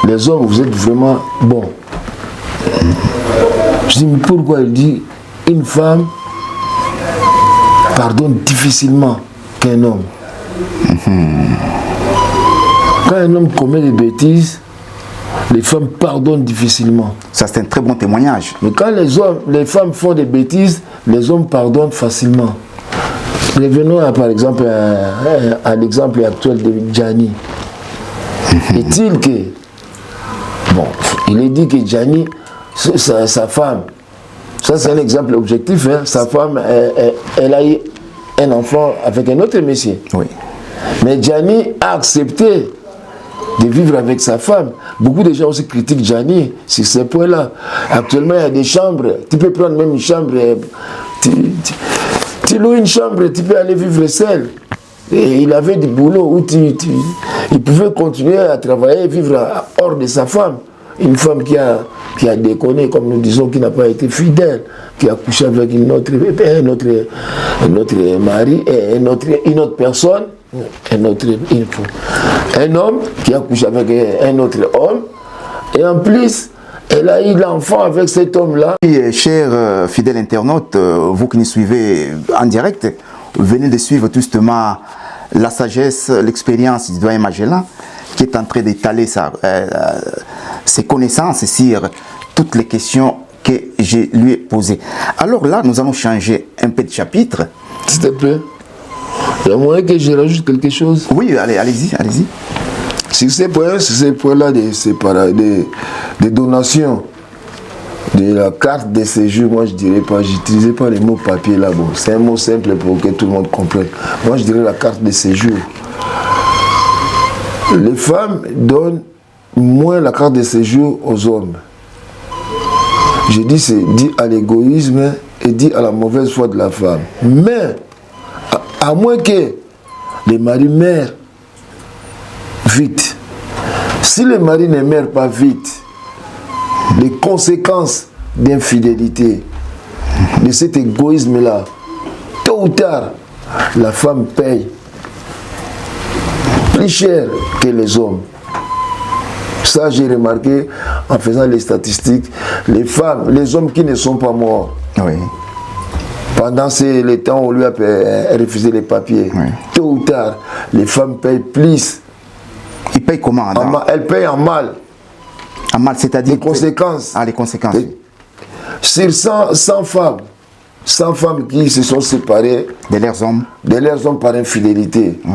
les hommes, vous êtes vraiment bons. Je dis, mais pourquoi? Il dit, une femme pardonne difficilement qu'un homme. Quand un homme commet des bêtises, les femmes pardonnent difficilement. Ça, c'est un très bon témoignage. Mais quand les femmes font des bêtises, les hommes pardonnent facilement. Revenons par exemple à l'exemple actuel de Gianni. Est-il que, bon, il est dit que Gianni, sa femme, ça c'est un exemple objectif, hein, sa femme, elle a eu un enfant avec un autre monsieur. Oui. Mais Gianni a accepté de vivre avec sa femme. Beaucoup de gens aussi critiquent Gianni sur ces points-là. Actuellement, il y a des chambres. Tu peux prendre même une chambre. Tu loues une chambre, tu peux aller vivre seul. Et il avait du boulot où il pouvait continuer à travailler et vivre hors de sa femme. Une femme qui a déconné, comme nous disons, qui n'a pas été fidèle, qui a couché avec un autre mari et une autre personne. Un homme qui a couché avec un autre homme, et en plus elle a eu l'enfant avec cet homme-là. Chers fidèles internautes, vous qui nous suivez en direct, venez de suivre tout justement la sagesse, l'expérience du doyen Magellan, qui est en train d'étaler ses connaissances sur toutes les questions que je lui ai posées. Alors là, nous allons changer un peu de chapitre. S'il te plaît. Il y a moyen que je rajoute quelque chose? Oui, allez-y. Sur ces points-là, des donations, de la carte de séjour, moi je dirais pas, j'utilisais pas les mots papier là, bon, c'est un mot simple pour que tout le monde comprenne. Moi je dirais la carte de séjour. Les femmes donnent moins la carte de séjour aux hommes. Je dis, c'est dit à l'égoïsme et dit à la mauvaise foi de la femme. Mais, à moins que les maris meurent vite. Si les maris ne meurent pas vite, les conséquences d'infidélité, de cet égoïsme-là, tôt ou tard, la femme paye plus cher que les hommes. Ça, j'ai remarqué en faisant les statistiques, les femmes, les hommes qui ne sont pas morts. Oui. Pendant les temps où on lui a refusé les papiers, tôt ou tard, les femmes payent plus. Ils paye comment? Elle paye en mal. En mal, c'est-à-dire? Les conséquences. Ah, les conséquences. Sur 100 femmes, 100 femmes qui se sont séparées de leurs hommes par infidélité. Ouais.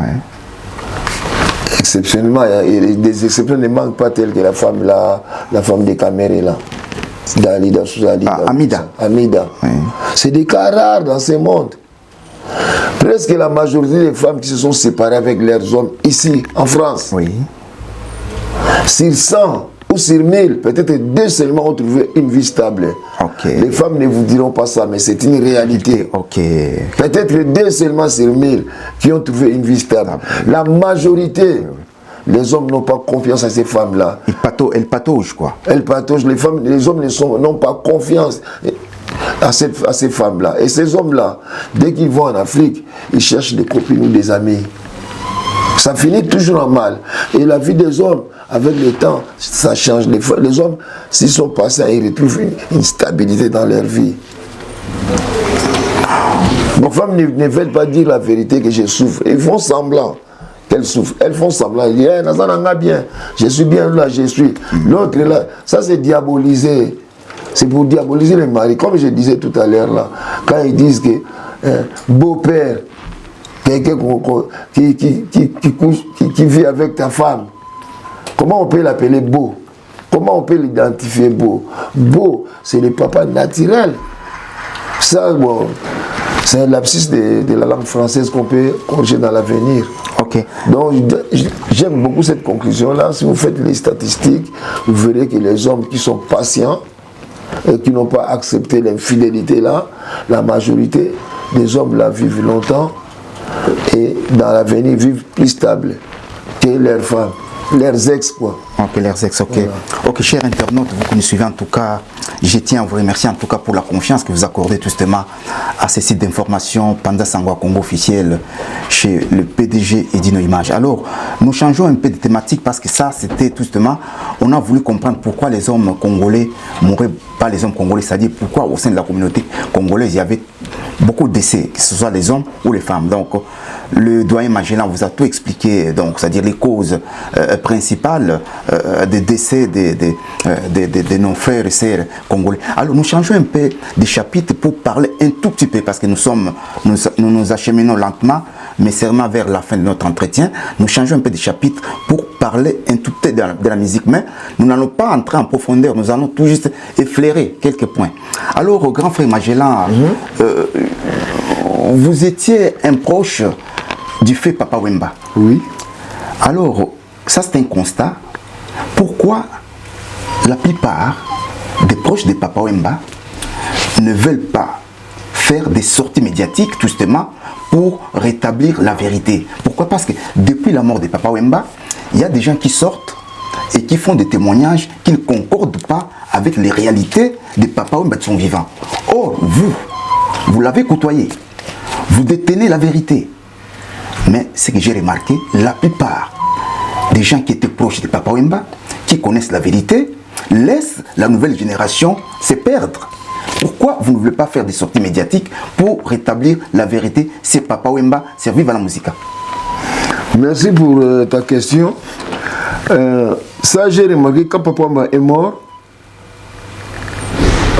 Exceptionnellement, des exceptions ne manquent pas telles que la femme de Caméré là. Dalida Souzali. Amida. Oui. C'est des cas rares dans ce monde. Presque la majorité des femmes qui se sont séparées avec leurs hommes ici, en France. Oui. Sur 100 ou sur 1000, peut-être 2 seulement ont trouvé une vie stable. Okay. Les femmes ne vous diront pas ça, mais c'est une réalité. Okay. Peut-être 2 seulement sur 1000 qui ont trouvé une vie stable. La majorité, les hommes n'ont pas confiance à ces femmes-là. Elles pataugent, quoi. Elles pataugent. Les hommes n'ont pas confiance à ces femmes-là. Et ces hommes-là, dès qu'ils vont en Afrique, ils cherchent des copines ou des amis. Ça finit toujours en mal. Et la vie des hommes, avec le temps, ça change. Les hommes, s'ils sont passés, ils retrouvent une stabilité dans leur vie. Les femmes ne veulent pas dire la vérité que je souffre. Ils font semblant qu'elles souffrent. Elles font semblant. Ils disent, hey, bien, je suis bien là, je suis. L'autre est là. Ça, c'est diaboliser. C'est pour diaboliser les maris. Comme je disais tout à l'heure, là, quand ils disent que beau-père, quelqu'un qui vit avec ta femme, comment on peut l'appeler beau? Comment on peut l'identifier beau? Beau, c'est le papa naturel. Ça, bon, c'est un lapsus de la langue française qu'on peut corriger dans l'avenir. Okay. Donc, j'aime beaucoup cette conclusion-là. Si vous faites les statistiques, vous verrez que les hommes qui sont patients et qui n'ont pas accepté l'infidélité-là, la majorité des hommes là vivent longtemps et dans l'avenir vivent plus stable que leurs femmes, leurs ex, quoi. Ok, leurs ex, ok. Voilà. Ok, chers internautes, vous qui nous suivez en tout cas, je tiens à vous remercier en tout cas pour la confiance que vous accordez justement à ce site d'information Panda Sangwa Congo officiel chez le PDG Edino Image. Alors, nous changeons un peu de thématique parce que ça, c'était justement, on a voulu comprendre pourquoi les hommes congolais mouraient pas les hommes congolais, c'est-à-dire pourquoi au sein de la communauté congolaise, il y avait beaucoup de décès, que ce soit les hommes ou les femmes. Donc, le doyen Magellan vous a tout expliqué, donc c'est-à-dire les causes principales des décès de nos frères et sœurs congolais. Alors nous changeons un peu de chapitre pour parler un tout petit peu, parce que nous acheminons lentement, mais seulement vers la fin de notre entretien. Nous changeons un peu de chapitre pour parler un tout petit peu de la musique, mais nous n'allons pas entrer en profondeur, nous allons tout juste effleurer quelques points. Alors, grand frère Magellan, vous étiez un proche du fait Papa Wemba. Oui. Alors, ça c'est un constat. Pourquoi la plupart des proches de Papa Wemba ne veulent pas faire des sorties médiatiques justement pour rétablir la vérité? Pourquoi? Parce que depuis la mort de Papa Wemba, il y a des gens qui sortent et qui font des témoignages qui ne concordent pas avec les réalités de Papa Wemba de son vivant. Or, vous l'avez côtoyé, vous détenez la vérité. Mais ce que j'ai remarqué, la plupart des gens qui étaient proches de Papa Wemba, qui connaissent la vérité, laissent la nouvelle génération se perdre. Pourquoi vous ne voulez pas faire des sorties médiatiques pour rétablir la vérité si Papa Wemba survive à la musique? Merci pour ta question. Ça, j'ai remarqué quand Papa Wemba est mort,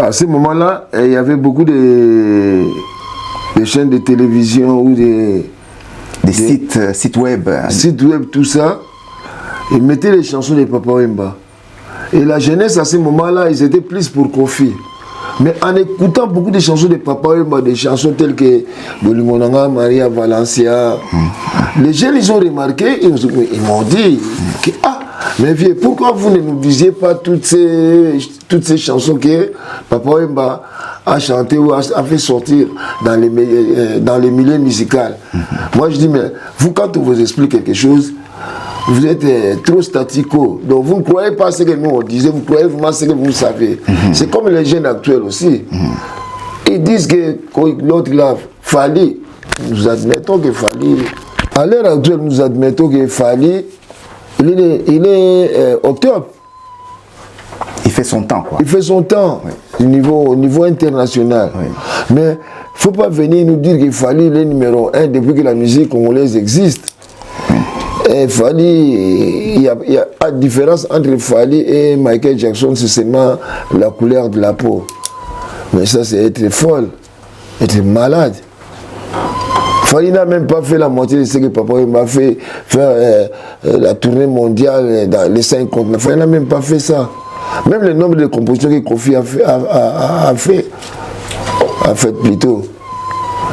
à ce moment-là, il y avait beaucoup de chaînes de télévision ou des sites web. Sites web, tout ça. Ils mettaient les chansons de Papa Wemba. Et la jeunesse, à ce moment-là, ils étaient plus pour Kofi. Mais en écoutant beaucoup de chansons de Papa Wemba, des chansons telles que Bolimonanga, Maria Valencia, les jeunes, ils ont remarqué, ils m'ont dit que, mais vieux, pourquoi vous ne nous disiez pas toutes ces chansons que Papa Wemba a chanté ou a fait sortir dans les milieux musicaux? Moi, je dis, mais vous, quand on vous explique quelque chose, vous êtes trop statico. Donc, vous ne croyez pas ce que nous on disait, vous croyez vraiment ce que vous savez. C'est comme les jeunes actuels aussi. Ils disent que l'autre là, Fali, nous admettons que Fali, à l'heure actuelle, nous admettons que Fali, il est au top. Il fait son temps, quoi. Il fait son temps, oui. au niveau international. Oui. Mais il ne faut pas venir nous dire qu'il fallait le numéro 1 depuis que la musique congolaise existe. Fally, il y a la différence entre Fally et Michael Jackson, c'est seulement la couleur de la peau. Mais ça, c'est être folle, être malade. Fally n'a même pas fait la moitié de ce que Papa Wemba a fait, faire la tournée mondiale dans les 5 continents. Fally n'a même pas fait ça. Même le nombre de compositions que Kofi a fait plutôt.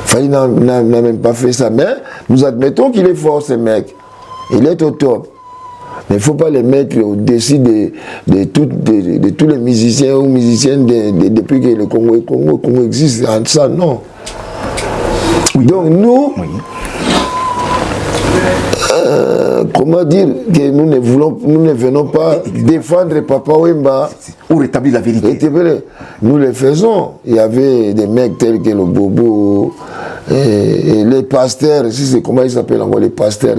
Fally n'a même pas fait ça. Mais nous admettons qu'il est fort, ce mec. Il est au top. Mais il ne faut pas les mettre au-dessus de tous les musiciens ou musiciennes depuis que le Congo existe. Ça, non. Oui. Donc nous, oui. Comment dire que nous ne venons pas défendre Papa Wemba ou rétablir la vérité. Nous le faisons. Il y avait des mecs tels que le Bobo et les pasteurs, c'est comment ils s'appellent encore les pasteurs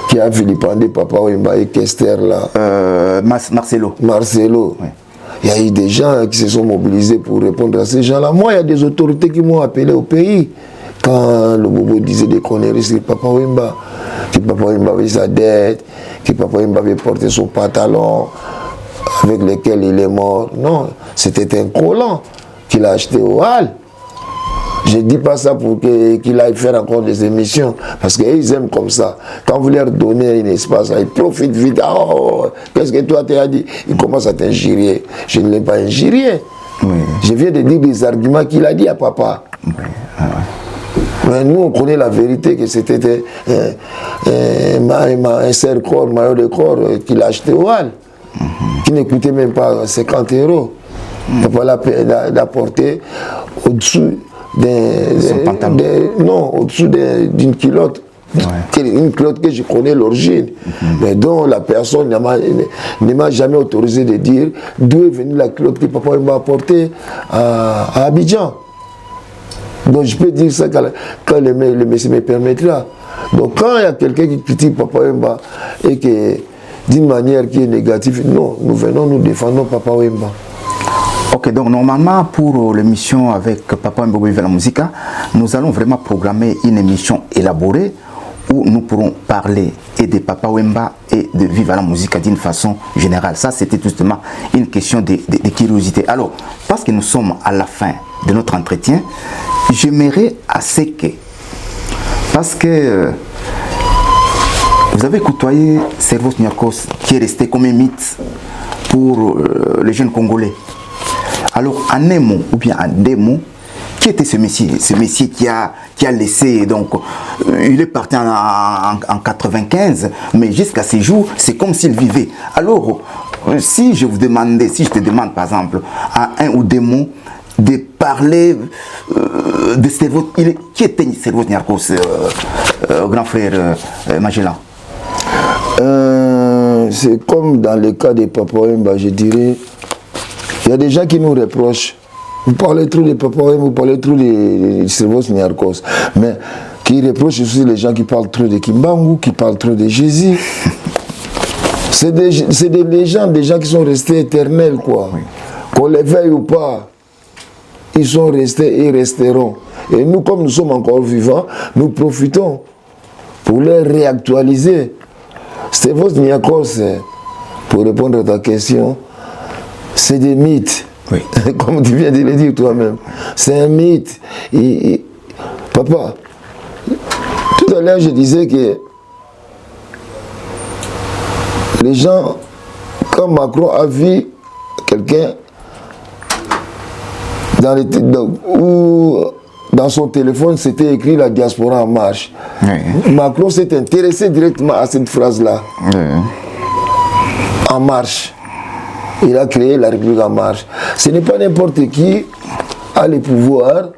qui a vilipendé Papa Wemba et Kester là. Marcelo. Oui. Il y a eu des gens qui se sont mobilisés pour répondre à ces gens-là. Moi, il y a des autorités qui m'ont appelé au pays. Quand le Bobo disait des conneries sur Papa Wemba, que Papa Wemba avait sa dette, que Papa Wemba avait porté son pantalon avec lequel il est mort. Non, c'était un collant qu'il a acheté au Hall. Je ne dis pas ça pour qu'il aille faire encore des émissions, parce qu'ils aiment comme ça. Quand vous leur donnez un espace, ils profitent vite. Oh, qu'est-ce que toi tu as dit? Ils commencent à t'injurier. Je ne l'ai pas injurié. Oui. Je viens de dire des arguments qu'il a dit à papa. Oui. Mais nous, on connaît la vérité que c'était un serre-corps, maillot de corps qu'il a acheté au Hall, qui ne coûtait même pas 50 €. Papa l'a porté au-dessous au-dessous d'une culotte. Ouais. Une culotte que je connais l'origine, mais dont la personne ne m'a jamais autorisé de dire d'où est venue la culotte que Papa m'a apportée à Abidjan. Donc je peux dire ça quand le monsieur me permettra. Donc quand il y a quelqu'un qui critique Papa Wemba et que d'une manière qui est négative, non, nous défendons Papa Wemba. Ok, donc normalement pour l'émission avec Papa Wemba Viva la Musica, nous allons vraiment programmer une émission élaborée où nous pourrons parler et de Papa Wemba et de Viva la Musica d'une façon générale. Ça, c'était justement une question de curiosité. Alors, parce que nous sommes à la fin de notre entretien, j'aimerais assez que, parce que vous avez côtoyé Servos Niarchos, qui est resté comme un mythe pour les jeunes Congolais. Alors, en un mot, ou bien en deux mots, qui était ce messier qui a laissé, donc, il est parti en 95, mais jusqu'à ces jours, c'est comme s'il vivait. Alors, si je te demande par exemple, à un ou deux mots, de parler de Servos, qui était Servos Niarchos, grand frère Magellan? C'est comme dans le cas de Papa Wemba, je dirais, il y a des gens qui nous reprochent. Vous parlez trop de Papa Wemba, vous parlez trop de Servos Niarchos, mais qui reprochent aussi les gens qui parlent trop de Kimbangu, qui parlent trop de Jésus. C'est des légendes, des gens qui sont restés éternels, quoi. Oui. Qu'on les veuille ou pas, ils sont restés et resteront. Et nous, comme nous sommes encore vivants, nous profitons pour les réactualiser. Servos Niarchos, pour répondre à ta question, c'est des mythes. Oui. Comme tu viens de le dire toi-même. C'est un mythe. Papa, tout à l'heure je disais que les gens, quand Macron a vu quelqu'un dans son téléphone, c'était écrit la diaspora en marche. Oui. Macron s'est intéressé directement à cette phrase-là. Oui. En marche. Il a créé la République en marche. Ce n'est pas n'importe qui a le pouvoir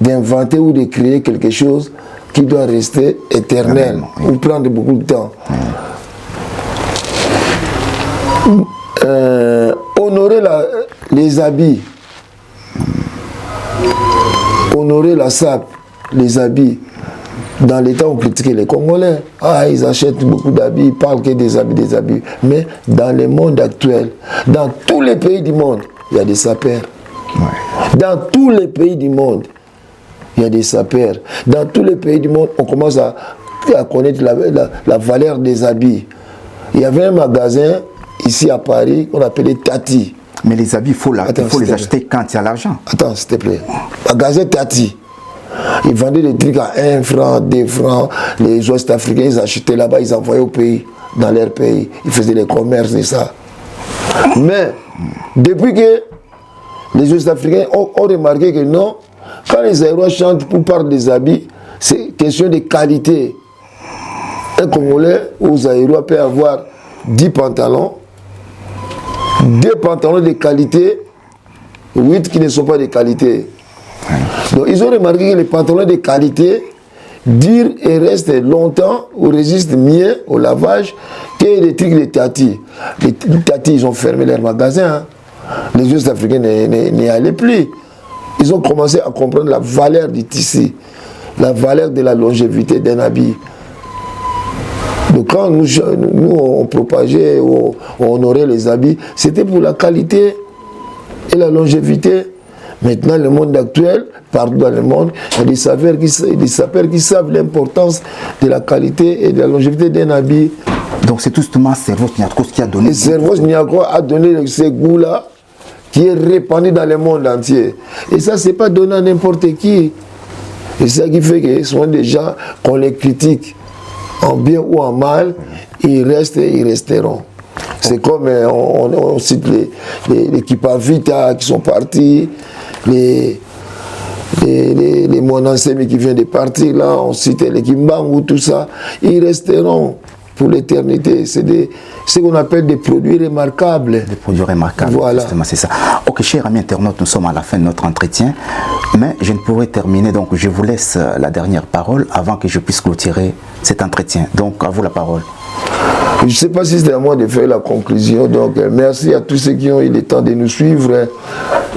d'inventer ou de créer quelque chose qui doit rester éternel ou prendre beaucoup de temps. Honorer les habits, honorer la sape, les habits. Dans les temps, on critiquait les Congolais. Ah, ils achètent beaucoup d'habits, ils parlent que des habits. Mais dans le monde actuel, dans tous les pays du monde, il y a des sapeurs. Ouais. Dans tous les pays du monde, il y a des sapeurs. Dans tous les pays du monde, on commence à à connaître la valeur des habits. Il y avait un magasin ici à Paris qu'on appelait Tati. Mais les habits, il faut les acheter quand il y a l'argent. Attends, s'il te plaît. Magasin Tati. Ils vendaient des trucs à 1 franc, 2 francs. Les Ouest-Africains, ils achetaient là-bas, ils envoyaient au pays, dans leur pays. Ils faisaient les commerces et ça. Mais, depuis que les Ouest-Africains ont remarqué que non, quand les Aérois chantent pour parler des habits, c'est question de qualité. Un Congolais aux Aérois peut avoir 10 pantalons, 2 pantalons de qualité, 8 qui ne sont pas de qualité. Donc ils ont remarqué que les pantalons de qualité durent et restent longtemps ou résistent mieux au lavage que les trucs de Tati. Les Tati, ils ont fermé leur magasin. Les Ouest-Africains n'y allaient plus. Ils ont commencé à comprendre la valeur du tissu, la valeur de la longévité d'un habit. Donc quand nous on propageait ou on honorait les habits, c'était pour la qualité et la longévité. Maintenant, le monde actuel, partout dans le monde, il y a des sapeurs qui savent l'importance de la qualité et de la longévité d'un habit. Donc c'est tout justement Servos Niakos qui a donné... Et Servos Niakos a donné ce goût-là qui est répandu dans le monde entier. Et ça, c'est pas donné à n'importe qui. Et c'est ça qui fait que ce sont des gens qu'on les critique, en bien ou en mal, ils restent et ils resteront. C'est comme on cite les Kipavita qui sont partis, les Monansemi qui viennent de partir, là, on cite les Kimbangu, tout ça, ils resteront pour l'éternité. C'est ce qu'on appelle des produits remarquables. Des produits remarquables, voilà. Justement, c'est ça. Ok, chers amis internautes, nous sommes à la fin de notre entretien, mais je ne pourrai terminer, donc je vous laisse la dernière parole avant que je puisse clôturer cet entretien. Donc, à vous la parole. Je ne sais pas si c'est à moi de faire la conclusion, donc merci à tous ceux qui ont eu le temps de nous suivre.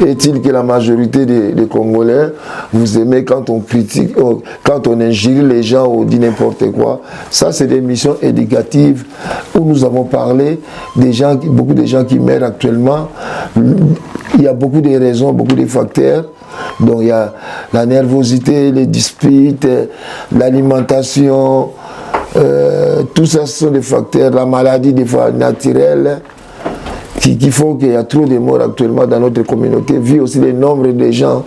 Est-il que la majorité des Congolais, vous aimez quand on critique, quand on injure les gens ou dit n'importe quoi? Ça, c'est des missions éducatives où nous avons parlé des gens, beaucoup de gens qui meurent actuellement. Il y a beaucoup de raisons, beaucoup de facteurs. Donc il y a la nervosité, les disputes, l'alimentation. Tout ça, ce sont des facteurs, la maladie des fois naturelle qui font qu'il y a trop de morts actuellement dans notre communauté, vu aussi le nombre de gens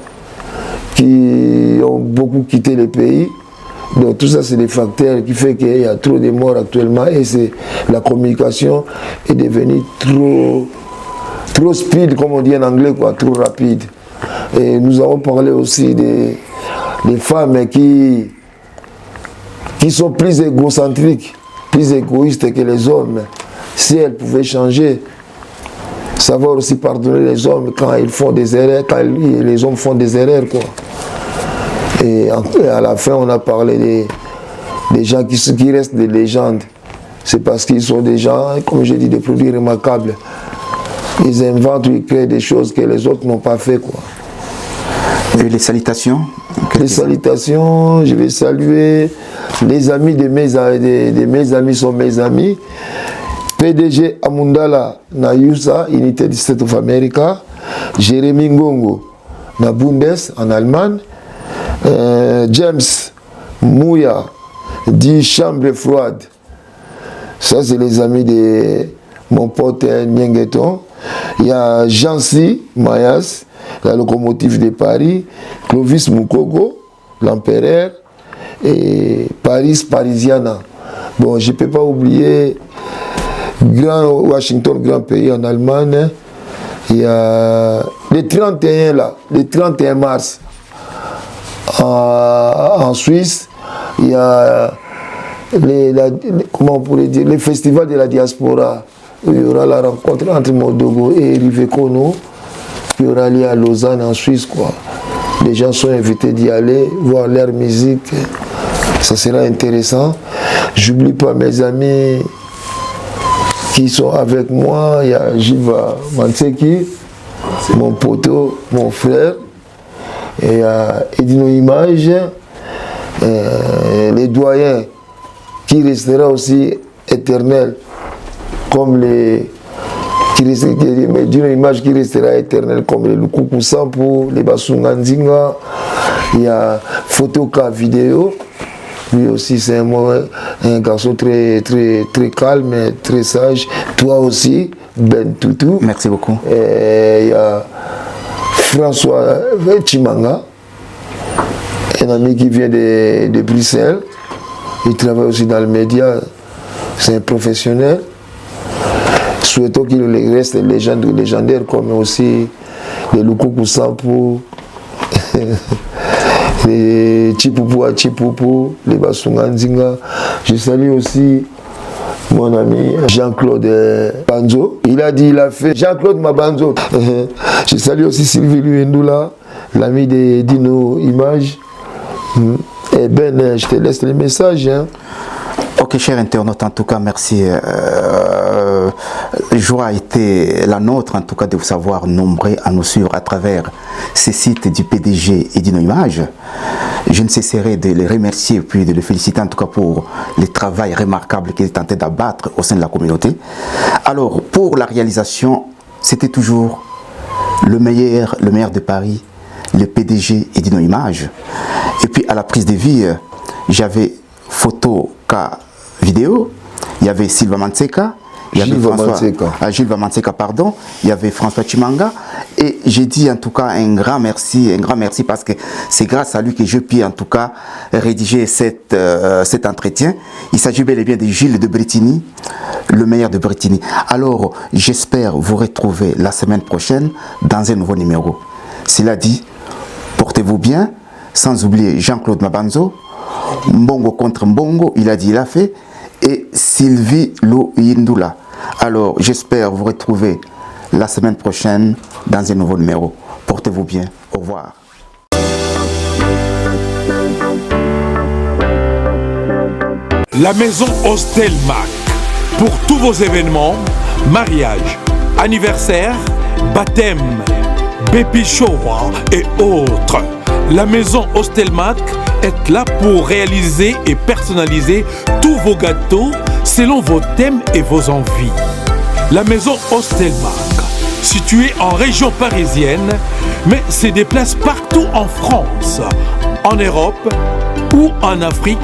qui ont beaucoup quitté le pays. Donc tout ça, c'est des facteurs qui font qu'il y a trop de morts actuellement et la communication est devenue trop speed, comme on dit en anglais, quoi, trop rapide. Et nous avons parlé aussi des femmes qui sont plus égocentriques, plus égoïstes que les hommes. Si elles pouvaient changer, savoir aussi pardonner les hommes quand ils font des erreurs, quand les hommes font des erreurs, quoi. Et à la fin, on a parlé des gens qui restent des légendes. C'est parce qu'ils sont des gens, comme je dis, des produits remarquables. Ils inventent, ils créent des choses que les autres n'ont pas fait, quoi. Et les salutations? Les salutations, je vais saluer les amis de mes amis sont mes amis. PDG Amundala na USA, United States of America. Jérémy Ngongo na Bundes en Allemagne. James Mouya dit Chambre Froide. Ça, c'est les amis de mon pote Nyengeton. Il y a Jancy Mayas, la locomotive de Paris, Clovis Mukogo, l'empereur, et Paris Parisiana. Bon, je ne peux pas oublier Washington, grand pays en Allemagne. Il y a le 31 là, le 31 mars en Suisse. Il y a comment on pourrait dire, le festival de la diaspora. Il y aura la rencontre entre Modogo et Rive Kono, qui aura lieu à Lausanne en Suisse, quoi. Les gens sont invités d'y aller, voir leur musique. Ça sera intéressant. J'oublie pas mes amis qui sont avec moi. Il y a Jiva Manseki, mon poteau, mon frère. Et il y a Edino Image, les doyens qui restera aussi éternel. Comme les d'une image qui restera éternelle, comme les Lukuku Sampo, les Basunga Nzinga, il y a Photoka vidéo, Lui aussi, c'est un garçon très calme, très sage. Toi aussi, Ben Toutou. Merci beaucoup. Il y a François Chimanga, un ami qui vient de Bruxelles. Il travaille aussi dans le média. C'est un professionnel. Souhaitons qu'il reste légendaire comme aussi les Lukuku Sampo, les Chipoupou à Chipoupou, les Basunga Nzinga. Je salue aussi mon ami Jean-Claude Banzo. Il a dit, il a fait Jean-Claude Mabanzo. Je salue aussi Sylvie Luendoula, l'ami de Dino Images. Et Ben, je te laisse les messages. Hein. Ok, cher internaute, en tout cas, merci. Joie a été la nôtre, en tout cas, de vous savoir nombreux à nous suivre à travers ces sites du PDG et d'Ino Images. Je ne cesserai de les remercier et puis de les féliciter, en tout cas, pour le travail remarquable qu'ils tentaient d'abattre au sein de la communauté. Alors, pour la réalisation, c'était toujours le meilleur de Paris, le PDG et d'Ino Images. Et puis, à la prise de vie, j'avais photo K vidéo, il y avait Sylvain Manseka, il y avait Gilles Manseka, pardon, il y avait François Chimanga, et j'ai dit en tout cas un grand merci parce que c'est grâce à lui que je puis en tout cas rédiger cet entretien. Il s'agit bel et bien de Gilles de Bretigny, le meilleur de Bretigny. Alors j'espère vous retrouver la semaine prochaine dans un nouveau numéro. Cela dit, portez-vous bien, sans oublier Jean-Claude Mabanzo, Mbongo contre Mbongo, il a dit, il a fait, et Sylvie Luendoula. Alors, j'espère vous retrouver la semaine prochaine dans un nouveau numéro. Portez-vous bien. Au revoir. La maison Hostelmac. Pour tous vos événements, mariage, anniversaire, baptême, baby shower et autres. La maison Hostelmac est là pour réaliser et personnaliser tous vos gâteaux selon vos thèmes et vos envies. La maison Hostelmac, située en région parisienne, mais se déplace partout en France, en Europe ou en Afrique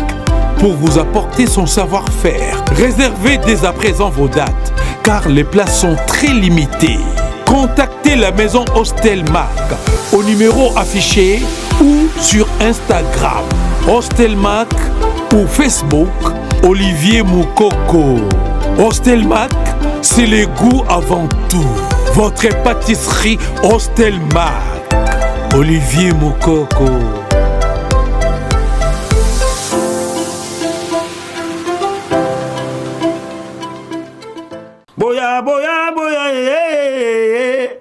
pour vous apporter son savoir-faire. Réservez dès à présent vos dates, car les places sont très limitées. Contactez la maison Hostelmac au numéro affiché ou sur Instagram, Hostelmac ou Facebook, Olivier Moukoko. Hostelmac, c'est les goûts avant tout. Votre pâtisserie Hostelmac, Olivier Moukoko. Boya, boya, boya,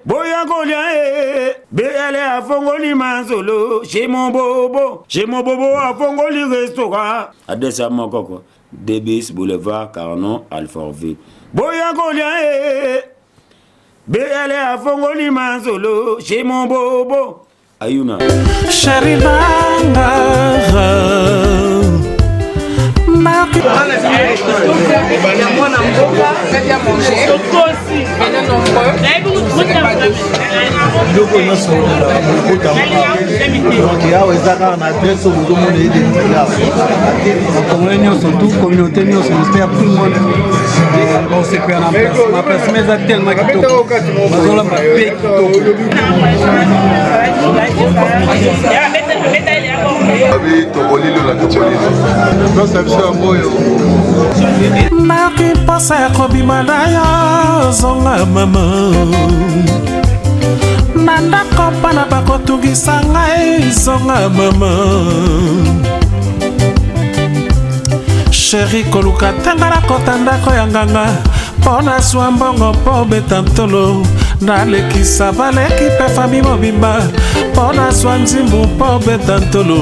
boya, golia, BL à Fongoli Manzolo, chez mon bobo à Fongoli Restaurant. Adresse mon coco, Débis Boulevard Carnon, Alfortville. Boya, golia, BL à Fongoli Manzolo, chez mon bobo. Ayuna. Sharibanga. mwana mboka kati ya manger tokosi venez nombreux biloko nyonso donc awa eza kaka na adresse oyo bozomona identité awa bakongole nyonso tu communauté nyonso mospe ya primone bosepela na maplasma eza tellement kitoko bazolamba mpe kitoko abi tokolilo na tokolilo nosa biso ya moyo naki posa ya kobima na yo zonga mama na ndako mpana bakotungisa ngai zonga mama sheri koluka ntenga nakota ndako ya nganga mpo na zwa mbongo mpo beta ntolo nalekisa baleki mpe fami mobimba mpo na zwa nzimbu mpo beta ntolo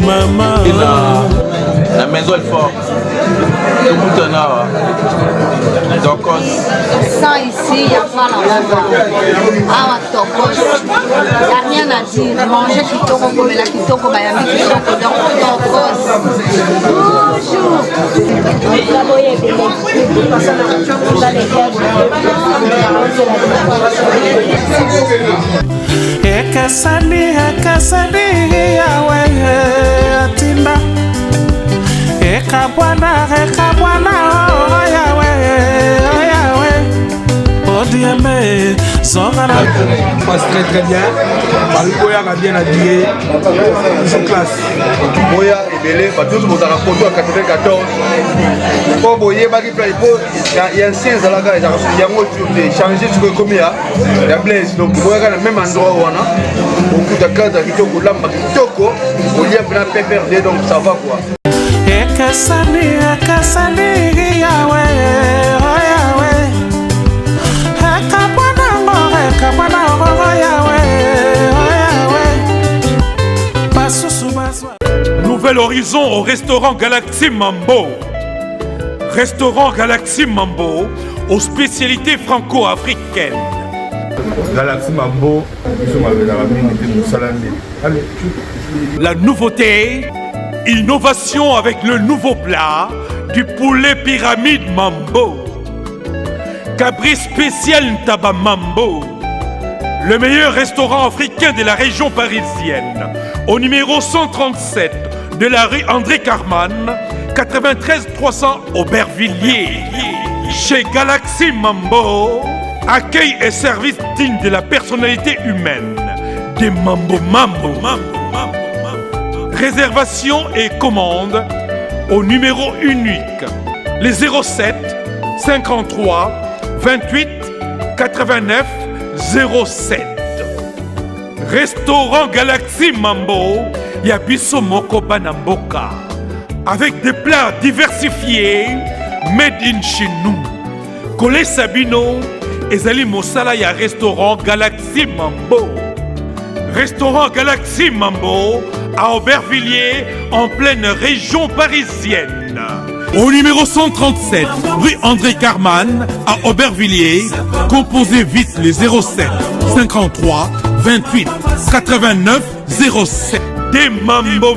mama la maison est forte. Tout le monde en a. Donc, ça ici, il n'y a pas la ah, tokos. Il n'y a rien à dire. Manger kitoko comme la kitoko, bayami kitoko. Donc, tokos. Bonjour. ekesani yawe atinda ekabwana yawe odieme zongana passe très bien balikoyaka bien habillé sur classe boya ebele bato nyonso bozalaka poto ya 94 mpo boyebaki mpe po ya ancien ezalaka yango change sikoyo ekomi ya blaise donc boyaka na même endroit wana okuta karte ya kitoko olamba kitoko olia mpena PPRD donc ça va quoi ekesani yawe Nouvel horizon au restaurant Galaxy Mambo. Restaurant Galaxy Mambo aux spécialités franco-africaines. Galaxy Mambo, La nouveauté, innovation avec le nouveau plat du poulet pyramide Mambo. Cabri spécial Ntaba Mambo. Le meilleur restaurant africain de la région parisienne. Au numéro 137 de la rue André Carman, 93 300 Aubervilliers. Chez Galaxy Mambo, accueil et service digne de la personnalité humaine. Des Mambo. Réservation et commande au numéro unique, les 07 53 28 89 07. Restaurant Galaxy Mambo, Yabiso Moko Banamboka. Avec des plats diversifiés, made in chez nous. Colé Sabino, Ezali Mosala ya restaurant Galaxy Mambo. Restaurant Galaxy Mambo à Aubervilliers, en pleine région parisienne. Au numéro 137, rue André Carman, à Aubervilliers, composez vite les 07 53 28 89 07. Des Mambo.